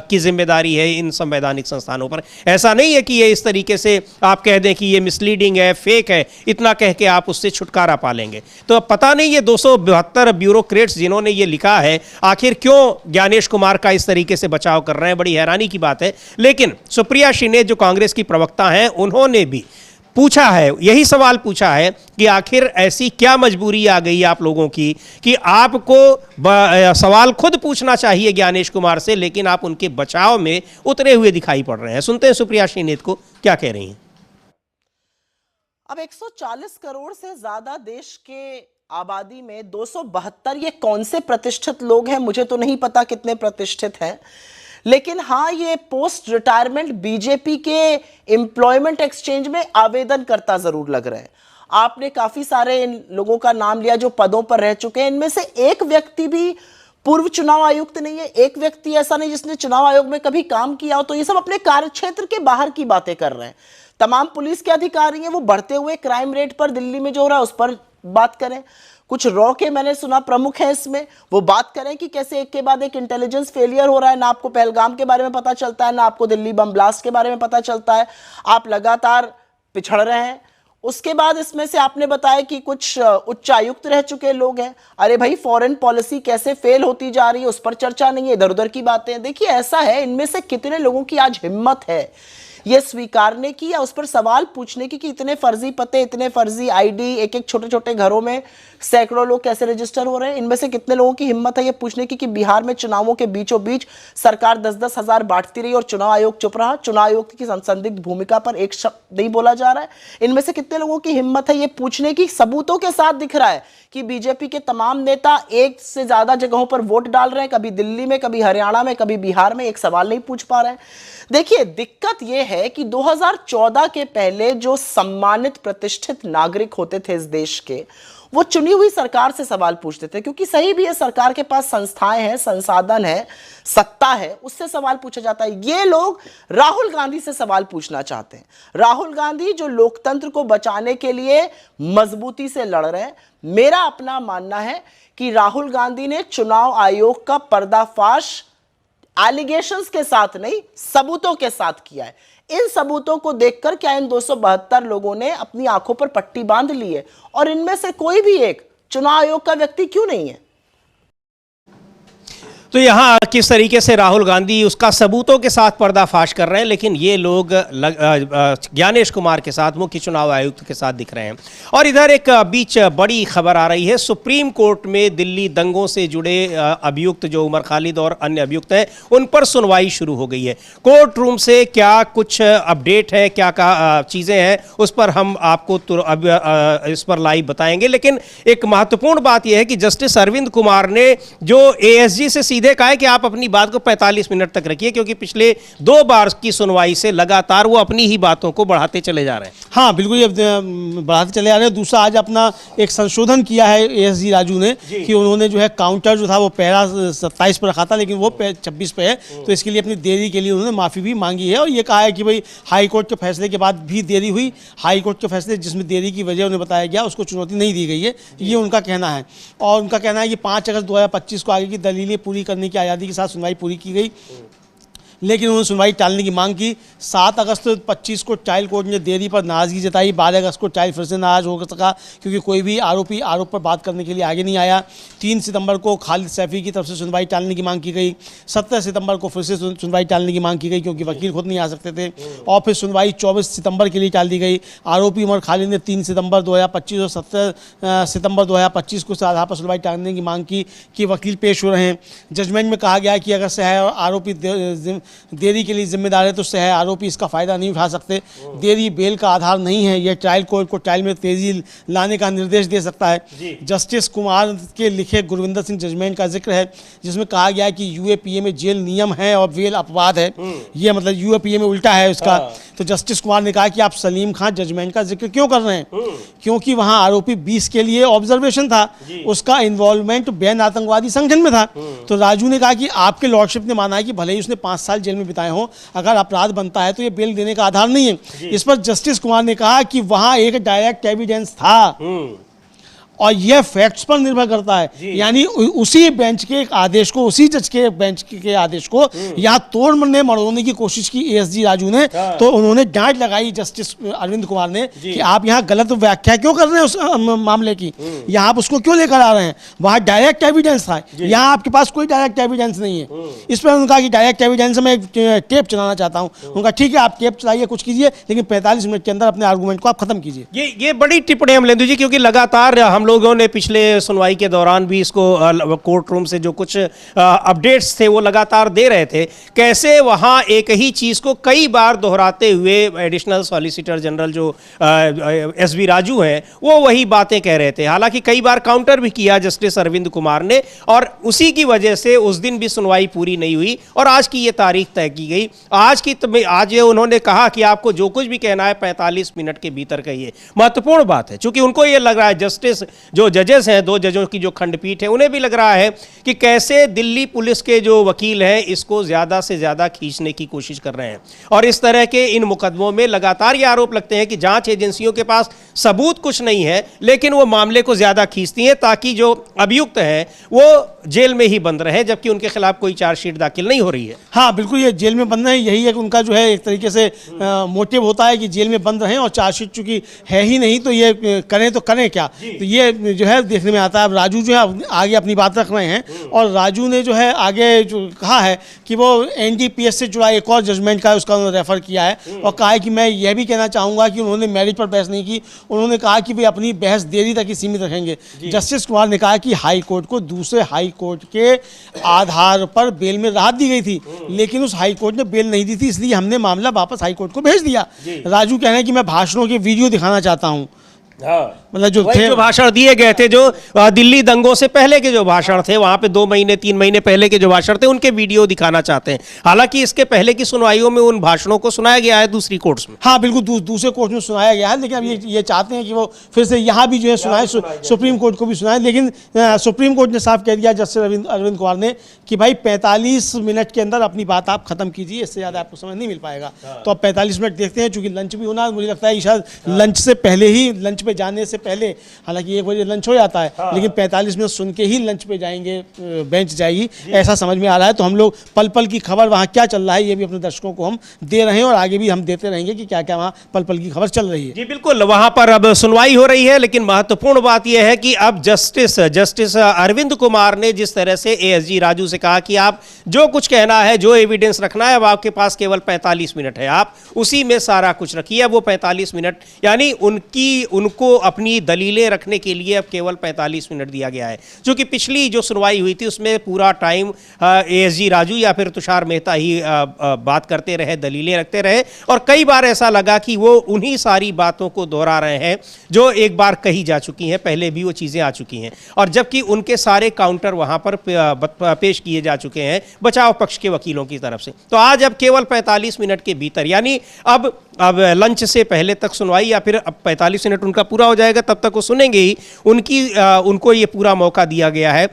की जिम्मेदारी है इन संवैधानिक संस्थानों पर। ऐसा नहीं है कि ये इस तरीके से आप कह दें कि ये मिसलीडिंग है, फेक है, इतना कह के आप उससे छुटकारा पा लेंगे। तो पता नहीं ये 272 ब्यूरोक्रेट्स जिन्होंने ये लिखा है आखिर क्यों ज्ञानेश कुमार का इस तरीके से बचाव कर रहे हैं, बड़ी हैरानी की बात है। लेकिन सुप्रिया शिंदे जो कांग्रेस की प्रवक्ता हैं, उन्होंने भी पूछा है, यही सवाल पूछा है कि आखिर ऐसी क्या मजबूरी आ गई आप लोगों की कि आपको सवाल खुद पूछना चाहिए ज्ञानेश कुमार से, लेकिन आप उनके बचाव में उतरे हुए दिखाई पड़ रहे हैं। सुनते हैं सुप्रिया शिंदे को क्या कह रही हैं। अब 140 करोड़ से ज्यादा देश के आबादी में 272 ये कौन से प्रतिष्ठित लोग हैं, मुझे तो नहीं पता कितने प्रतिष्ठित हैं, लेकिन हाँ ये पोस्ट रिटायरमेंट बीजेपी के एम्प्लॉयमेंट एक्सचेंज में आवेदन करता जरूर लग रहे हैं। आपने काफी सारे इन लोगों का नाम लिया जो पदों पर रह चुके हैं, इनमें से एक व्यक्ति भी पूर्व चुनाव आयुक्त नहीं है, एक व्यक्ति ऐसा नहीं जिसने चुनाव आयोग में कभी काम किया हो। तो ये सब अपने कार्यक्षेत्र के बाहर की बातें कर रहे हैं। तमाम पुलिस के अधिकारी हैं, वो बढ़ते हुए क्राइम रेट पर दिल्ली में जो हो रहा है उस पर बात करें। कुछ रॉ के मैंने सुना प्रमुख है इसमें, वो बात करें कि कैसे एक के बाद एक इंटेलिजेंस फेलियर हो रहा है, ना आपको पहलगाम के बारे में पता चलता है, ना आपको दिल्ली बम ब्लास्ट के बारे में पता चलता है, आप लगातार पिछड़ रहे हैं। उसके बाद इसमें से आपने बताया कि कुछ उच्चायुक्त रह चुके लोग हैं। अरे भाई, फॉरेन पॉलिसी कैसे फेल होती जा रही है उस पर चर्चा नहीं है, इधर उधर की बातें। देखिए ऐसा है, इनमें से कितने लोगों की आज हिम्मत है ये स्वीकारने की या उस पर सवाल पूछने की कि इतने फर्जी पते, इतने फर्जी आईडी, एक एक छोटे छोटे घरों में सैकड़ों लोग कैसे रजिस्टर हो रहे हैं? इनमें से कितने लोगों की हिम्मत है ये पूछने की कि बिहार में चुनावों के बीचों बीच सरकार 10-10 हजार बांटती रही और चुनाव आयोग चुप रहा? चुनाव आयोग की संदिग्ध भूमिका पर एक शब्द नहीं बोला जा रहा है। इनमें से कितने लोगों की हिम्मत है ये पूछने की? सबूतों के साथ दिख रहा है कि बीजेपी के तमाम नेता एक से ज्यादा जगहों पर वोट डाल रहे हैं, कभी दिल्ली में, कभी हरियाणा में, कभी बिहार में, एक सवाल नहीं पूछ पा रहे हैं। देखिए, दिक्कत यह है कि 2014 के पहले जो सम्मानित प्रतिष्ठित नागरिक होते थे इस देश के, वो चुनी हुई सरकार से सवाल पूछते थे, क्योंकि सही भी है, सरकार के पास संस्थाएं हैं, संसाधन है, सत्ता है, उससे सवाल पूछा जाता है। ये लोग राहुल गांधी से सवाल पूछना चाहते हैं। राहुल गांधी जो लोकतंत्र को बचाने के लिए मजबूती से लड़ रहे हैं। मेरा अपना मानना है कि राहुल गांधी ने चुनाव आयोग का पर्दाफाश एलिगेशंस के साथ नहीं, सबूतों के साथ किया है। इन सबूतों को देखकर क्या इन 272 लोगों ने अपनी आंखों पर पट्टी बांध ली है? और इनमें से कोई भी एक चुनाव आयोग का व्यक्ति क्यों नहीं है? तो यहाँ किस तरीके से राहुल गांधी उसका सबूतों के साथ पर्दाफाश कर रहे हैं, लेकिन ये लोग ज्ञानेश कुमार के साथ, मुख्य चुनाव आयुक्त के साथ दिख रहे हैं। और इधर एक बीच बड़ी खबर आ रही है, सुप्रीम कोर्ट में दिल्ली दंगों से जुड़े अभियुक्त जो उमर खालिद और अन्य अभियुक्त हैं, उन पर सुनवाई शुरू हो गई है। कोर्ट रूम से क्या कुछ अपडेट है, क्या चीज़ें हैं, उस पर हम आपको इस पर लाइव बताएंगे। लेकिन एक महत्वपूर्ण बात यह है कि जस्टिस अरविंद कुमार ने जो एएसजी से सीधे कहा है कि आप अपनी बात को 45 मिनट तक रखिए, क्योंकि पिछले 2 बार की सुनवाई से लगातार वो अपनी ही बातों को बढ़ाते चले जा रहे हैं। हाँ, बिल्कुल, ये बढ़ाते चले जा रहे हैं। दूसरा, आज अपना एक संशोधन किया है एएसजी राजू ने कि उन्होंने जो है काउंटर जो था वो पैरा 27 पर रखा था, लेकिन वो 26 पे है। तो इसके लिए अपनी देरी के लिए उन्होंने माफ़ी भी मांगी है और ये कहा है कि भाई हाई कोर्ट के फैसले के बाद भी देरी हुई, हाई कोर्ट के फैसले जिसमें देरी की वजह उन्हें बताया गया उसको चुनौती नहीं दी गई है, ये उनका कहना है। और उनका कहना है कि 5 अगस्त 2025 को आगे की दलीलें पूरी करने की आज़ादी के साथ सुनवाई पूरी की गई, लेकिन उन्होंने सुनवाई टालने की मांग की। 7 अगस्त 25 को ट्रायल कोर्ट ने देरी पर नाराजगी जताई। 12 अगस्त को ट्रायल फिर से नाराज हो सका क्योंकि कोई भी आरोपी आरोप पर बात करने के लिए आगे नहीं आया। 3 सितंबर को खालिद सैफी की तरफ से सुनवाई टालने की मांग की गई। 17 सितंबर को फिर से सुनवाई टालने की मांग की गई क्योंकि वकील खुद नहीं आ सकते थे, और फिर सुनवाई 24 सितंबर के लिए टाल दी गई। आरोपी उमर खालिद ने 3 सितंबर 2025 और 17 सितंबर 2025 को इस आधार पर सुनवाई टालने की मांग की कि वकील पेश हो रहे हैं। जजमेंट में कहा गया है कि अगर सहाय और आरोपी देरी के लिए जिम्मेदार है तो सहाय आरोपी इसका फायदा नहीं उठा सकते। देरी बेल का आधार नहीं है, यह ट्रायल कोर्ट को ट्रायल में तेजी लाने का निर्देश दे सकता है। जस्टिस कुमार के लिखे गुरविंदर सिंह जजमेंट का जिक्र है जिसमें कहा गया है कि यूएपीए में जेल नियम है और बेल अपवाद है। यह मतलब यूएपीए में उल्टा है उसका। तो जस्टिस कुमार ने कहा कि आप सलीम खान जजमेंट का जिक्र क्यों कर रहे हैं, क्योंकि वहां आरोपी 20 के लिए ऑब्जर्वेशन था, उसका इन्वॉल्वमेंट बैन आतंकवादी संगठन में था। तो राजू ने कहा कि आपके लॉर्डशिप ने माना है कि भले ही उसने 5 साल जेल में बिताए हों, अगर अपराध बनता है तो ये बेल देने का आधार नहीं है। इस पर जस्टिस कुमार ने कहा कि वहां एक डायरेक्ट एविडेंस था और यह फैक्ट्स पर निर्भर करता है, यानी उसी बेंच के एक आदेश को, उसी जज के बेंच के आदेश को यहाँ तोड़ मरोड़ने की कोशिश की एएसजी राजू ने। तो उन्होंने डांट लगाई जस्टिस अरविंद कुमार ने कि आप यहाँ गलत व्याख्या क्यों कर रहे हैं उस मामले की, यहाँ आप उसको क्यों लेकर आ रहे हैं, वहाँ डायरेक्ट एविडेंस था, यहाँ आपके पास कोई डायरेक्ट एविडेंस नहीं है। इस पर उन्होंने कहा कि डायरेक्ट एविडेंस में टेप चलाना चाहता हूँ। उनका ठीक है, आप टेप चलाइए, कुछ कीजिए, लेकिन 45 मिनट के अंदर अपने आर्गूमेंट को आप खत्म कीजिए। ये बड़ी टिप्पणी अमलेंदु जी, क्योंकि लगातार हम लोगों ने पिछले सुनवाई के दौरान भी इसको कोर्ट रूम से जो कुछ अपडेट्स थे वो लगातार दे रहे थे, कैसे वहां एक ही चीज को कई बार दोहराते हुए एडिशनल सॉलिसिटर जनरल जो एसवी राजू हैं वो वही बातें कह रहे थे। हालांकि कई बार काउंटर भी किया जस्टिस अरविंद कुमार ने, और उसी की वजह से उस दिन भी सुनवाई पूरी नहीं हुई और आज की ये तारीख तय की गई। आज ये उन्होंने कहा कि आपको जो कुछ भी कहना है 45 मिनट के भीतर कहिए। महत्वपूर्ण बात है, चूंकि उनको ये लग रहा है, जस्टिस जो जजेस हैं, 2 जजों की जो खंडपीठ है, उन्हें भी लग रहा है कि कैसे दिल्ली पुलिस के जो वकील हैं इसको ज्यादा से ज्यादा खींचने की कोशिश कर रहे हैं। और इस तरह के इन मुकदमों में लगातार ये आरोप लगते हैं कि जांच एजेंसियों के पास सबूत कुछ नहीं है, लेकिन वो मामले को ज्यादा खींचती हैं ताकि जो अभियुक्त हैं वो जेल में ही बंद रहे, जबकि उनके खिलाफ कोई चार्जशीट दाखिल नहीं हो रही है। हाँ बिल्कुल, ये जेल में बंद रहे, यही है कि उनका जो है एक तरीके से मोटिव होता है कि जेल में बंद रहें, और चार्जशीट चूंकि है ही नहीं तो ये करें तो करें क्या, तो ये जो है देखने में आता है। अब राजू जो है आगे अपनी बात रख रहे हैं, और राजू ने जो है आगे जो कहा है कि वो NDPS से जुड़ा एक और जजमेंट का उसका उन्होंने रेफर किया है, और कहा है कि मैं यह भी कहना चाहूँगा कि उन्होंने मेरिट पर बहस नहीं की, उन्होंने कहा कि वे अपनी बहस देरी तक ही सीमित रखेंगे। जस्टिस कुमार ने कहा कि हाई कोर्ट को दूसरे हाई कोर्ट के आधार पर बेल में राहत दी गई थी, लेकिन उस हाई कोर्ट ने बेल नहीं दी थी, इसलिए हमने मामला वापस हाई कोर्ट को भेज दिया। राजू कह रहे हैं कि मैं भाषणों के वीडियो दिखाना चाहता हूँ, मतलब जो भाषण दिए गए थे, जो दिल्ली दंगों से पहले के जो भाषण थे, वहां पे 2 महीने 3 महीने पहले के जो भाषण थे, उनके वीडियो दिखाना चाहते हैं। हालांकि इसके पहले की सुनवाइयों में उन भाषणों को सुनाया गया है दूसरी कोर्ट्स में। हाँ बिल्कुल, दूसरे कोर्ट में सुनाया गया है, लेकिन अब ये चाहते हैं कि वो फिर से यहाँ भी जो है सुनाए, सुप्रीम कोर्ट को भी सुनाए। लेकिन सुप्रीम कोर्ट ने साफ कह दिया जस्टिस अरविंद कुमार ने कि भाई 45 मिनट के अंदर अपनी बात आप खत्म कीजिए, इससे ज़्यादा आपको समय नहीं मिल पाएगा। तो अब 45 मिनट देखते हैं, चूंकि लंच भी होना, मुझे लगता है शायद लंच से पहले ही, लंच पे जाने से पहले, हालांकि 1 बजे लंच हो जाता है, लेकिन 45 मिनट सुन के ही लंच पे जाएंगे, बेंच जाएगी, ऐसा समझ में आ रहा है। तो हम लोग पल पल की खबर वहाँ क्या चल रहा है ये भी अपने दर्शकों को हम दे रहे हैं, और आगे भी हम देते रहेंगे कि क्या क्या वहाँ पल पल की खबर चल रही है। जी बिल्कुल, वहाँ पर अब सुनवाई हो रही है, लेकिन महत्वपूर्ण बात यह है कि अब जस्टिस अरविंद कुमार ने जिस तरह से ASG राजू से कहा कि आप जो कुछ कहना है, जो एविडेंस रखना है, अब आपके पास केवल 45 मिनट है, आप उसी में सारा कुछ रखिए। वो 45 मिनट यानी उनको अपनी दलीलें रखने के लिए अब केवल 45 मिनट दिया गया है, जो कि पिछली जो सुनवाई हुई थी उसमें पूरा टाइम ASG राजू या फिर तुषार मेहता ही बात करते रहे, दलीलें रखते रहे, और कई बार ऐसा लगा कि वो उन्हीं सारी बातों को दोहरा रहे हैं जो एक बार कही जा चुकी हैं, पहले भी वो चीज़ें आ चुकी हैं, और जबकि उनके सारे काउंटर वहाँ पर पेश किए जा चुके हैं बचाव पक्ष के वकीलों की तरफ से। तो आज अब केवल 45 मिनट के भीतर, यानी अब लंच से पहले तक सुनवाई, या फिर अब 45 मिनट उनका पूरा हो जाएगा तब तक वो सुनेंगे ही, उनको ये पूरा मौका दिया गया है।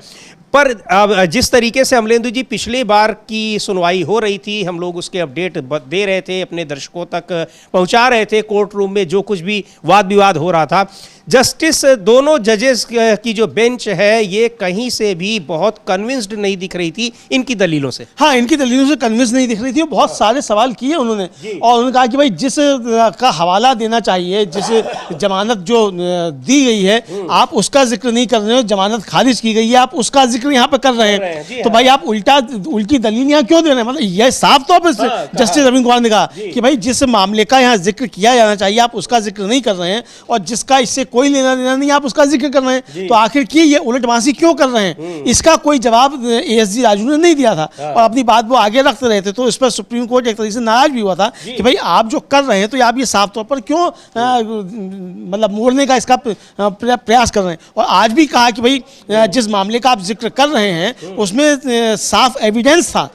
पर अब जिस तरीके से अमलेंदु जी पिछली बार की सुनवाई हो रही थी, हम लोग उसके अपडेट दे रहे थे, अपने दर्शकों तक पहुंचा रहे थे, कोर्ट रूम में जो कुछ भी वाद विवाद हो रहा था, जस्टिस दोनों जजेस की जो बेंच है ये कहीं से भी बहुत कन्विंस्ड नहीं दिख रही थी इनकी दलीलों से। हाँ, इनकी दलीलों से कन्विंस नहीं दिख रही थी, बहुत सारे सवाल किए उन्होंने, और उन्होंने कहा कि भाई जिस का हवाला देना चाहिए, जिस जमानत जो दी गई है आप उसका जिक्र नहीं कर रहे हो, जमानत खारिज की गई है आप उसका जिक्र यहाँ पे कर रहे हैं, तो भाई आप उल्टी दलील यहाँ क्यों दे रहे हैं? मतलब यह साफ तौर पर जस्टिस अरविंद कुमार ने कहा कि भाई जिस मामले का यहाँ जिक्र किया जाना चाहिए आप उसका जिक्र नहीं कर रहे हैं, और जिसका इससे कोई लेना देना नहीं आप उसका जिक्र कर रहे हैं, तो आखिर की ये उलटबाजी क्यों कर रहे हैं? इसका कोई जवाब ASG राजू ने नहीं दिया था, और अपनी बात वो आगे रखते रहे थे। तो इस पर सुप्रीम कोर्ट एक तरीके से नाराज भी हुआ था कि भाई आप जो कर रहे हैं तो आप ये साफ तौर पर क्यों मतलब मोड़ने का इसका प्रयास कर रहे हैं। और आज भी कहा कि भाई जिस मामले का आप जिक्र कर रहे हैं उसमें साफ एविडेंस था,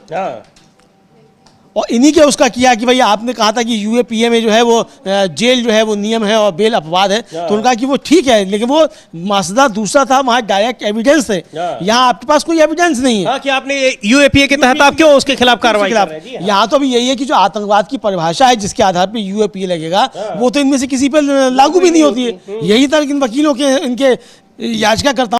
और इन्हीं के उसका किया कि भाई आपने कहा था कि UAPA में जो है वो जेल जो है वो नियम है और बेल अपवाद है, तो उनका कि वो ठीक है, लेकिन वो मसला दूसरा था, वहाँ डायरेक्ट एविडेंस है, यहाँ आपके पास कोई एविडेंस नहीं है। कि आपने UAPA के तहत आप क्यों उसके खिलाफ कार्रवाई कर रहे हैं? यहाँ तो अभी यही है कि जो आतंकवाद की परिभाषा है जिसके आधार पर UAPA लगेगा वो तो इनमें से किसी पर लागू भी नहीं होती है। यही था इन वकीलों के, इनके याचिकाकर्ताओं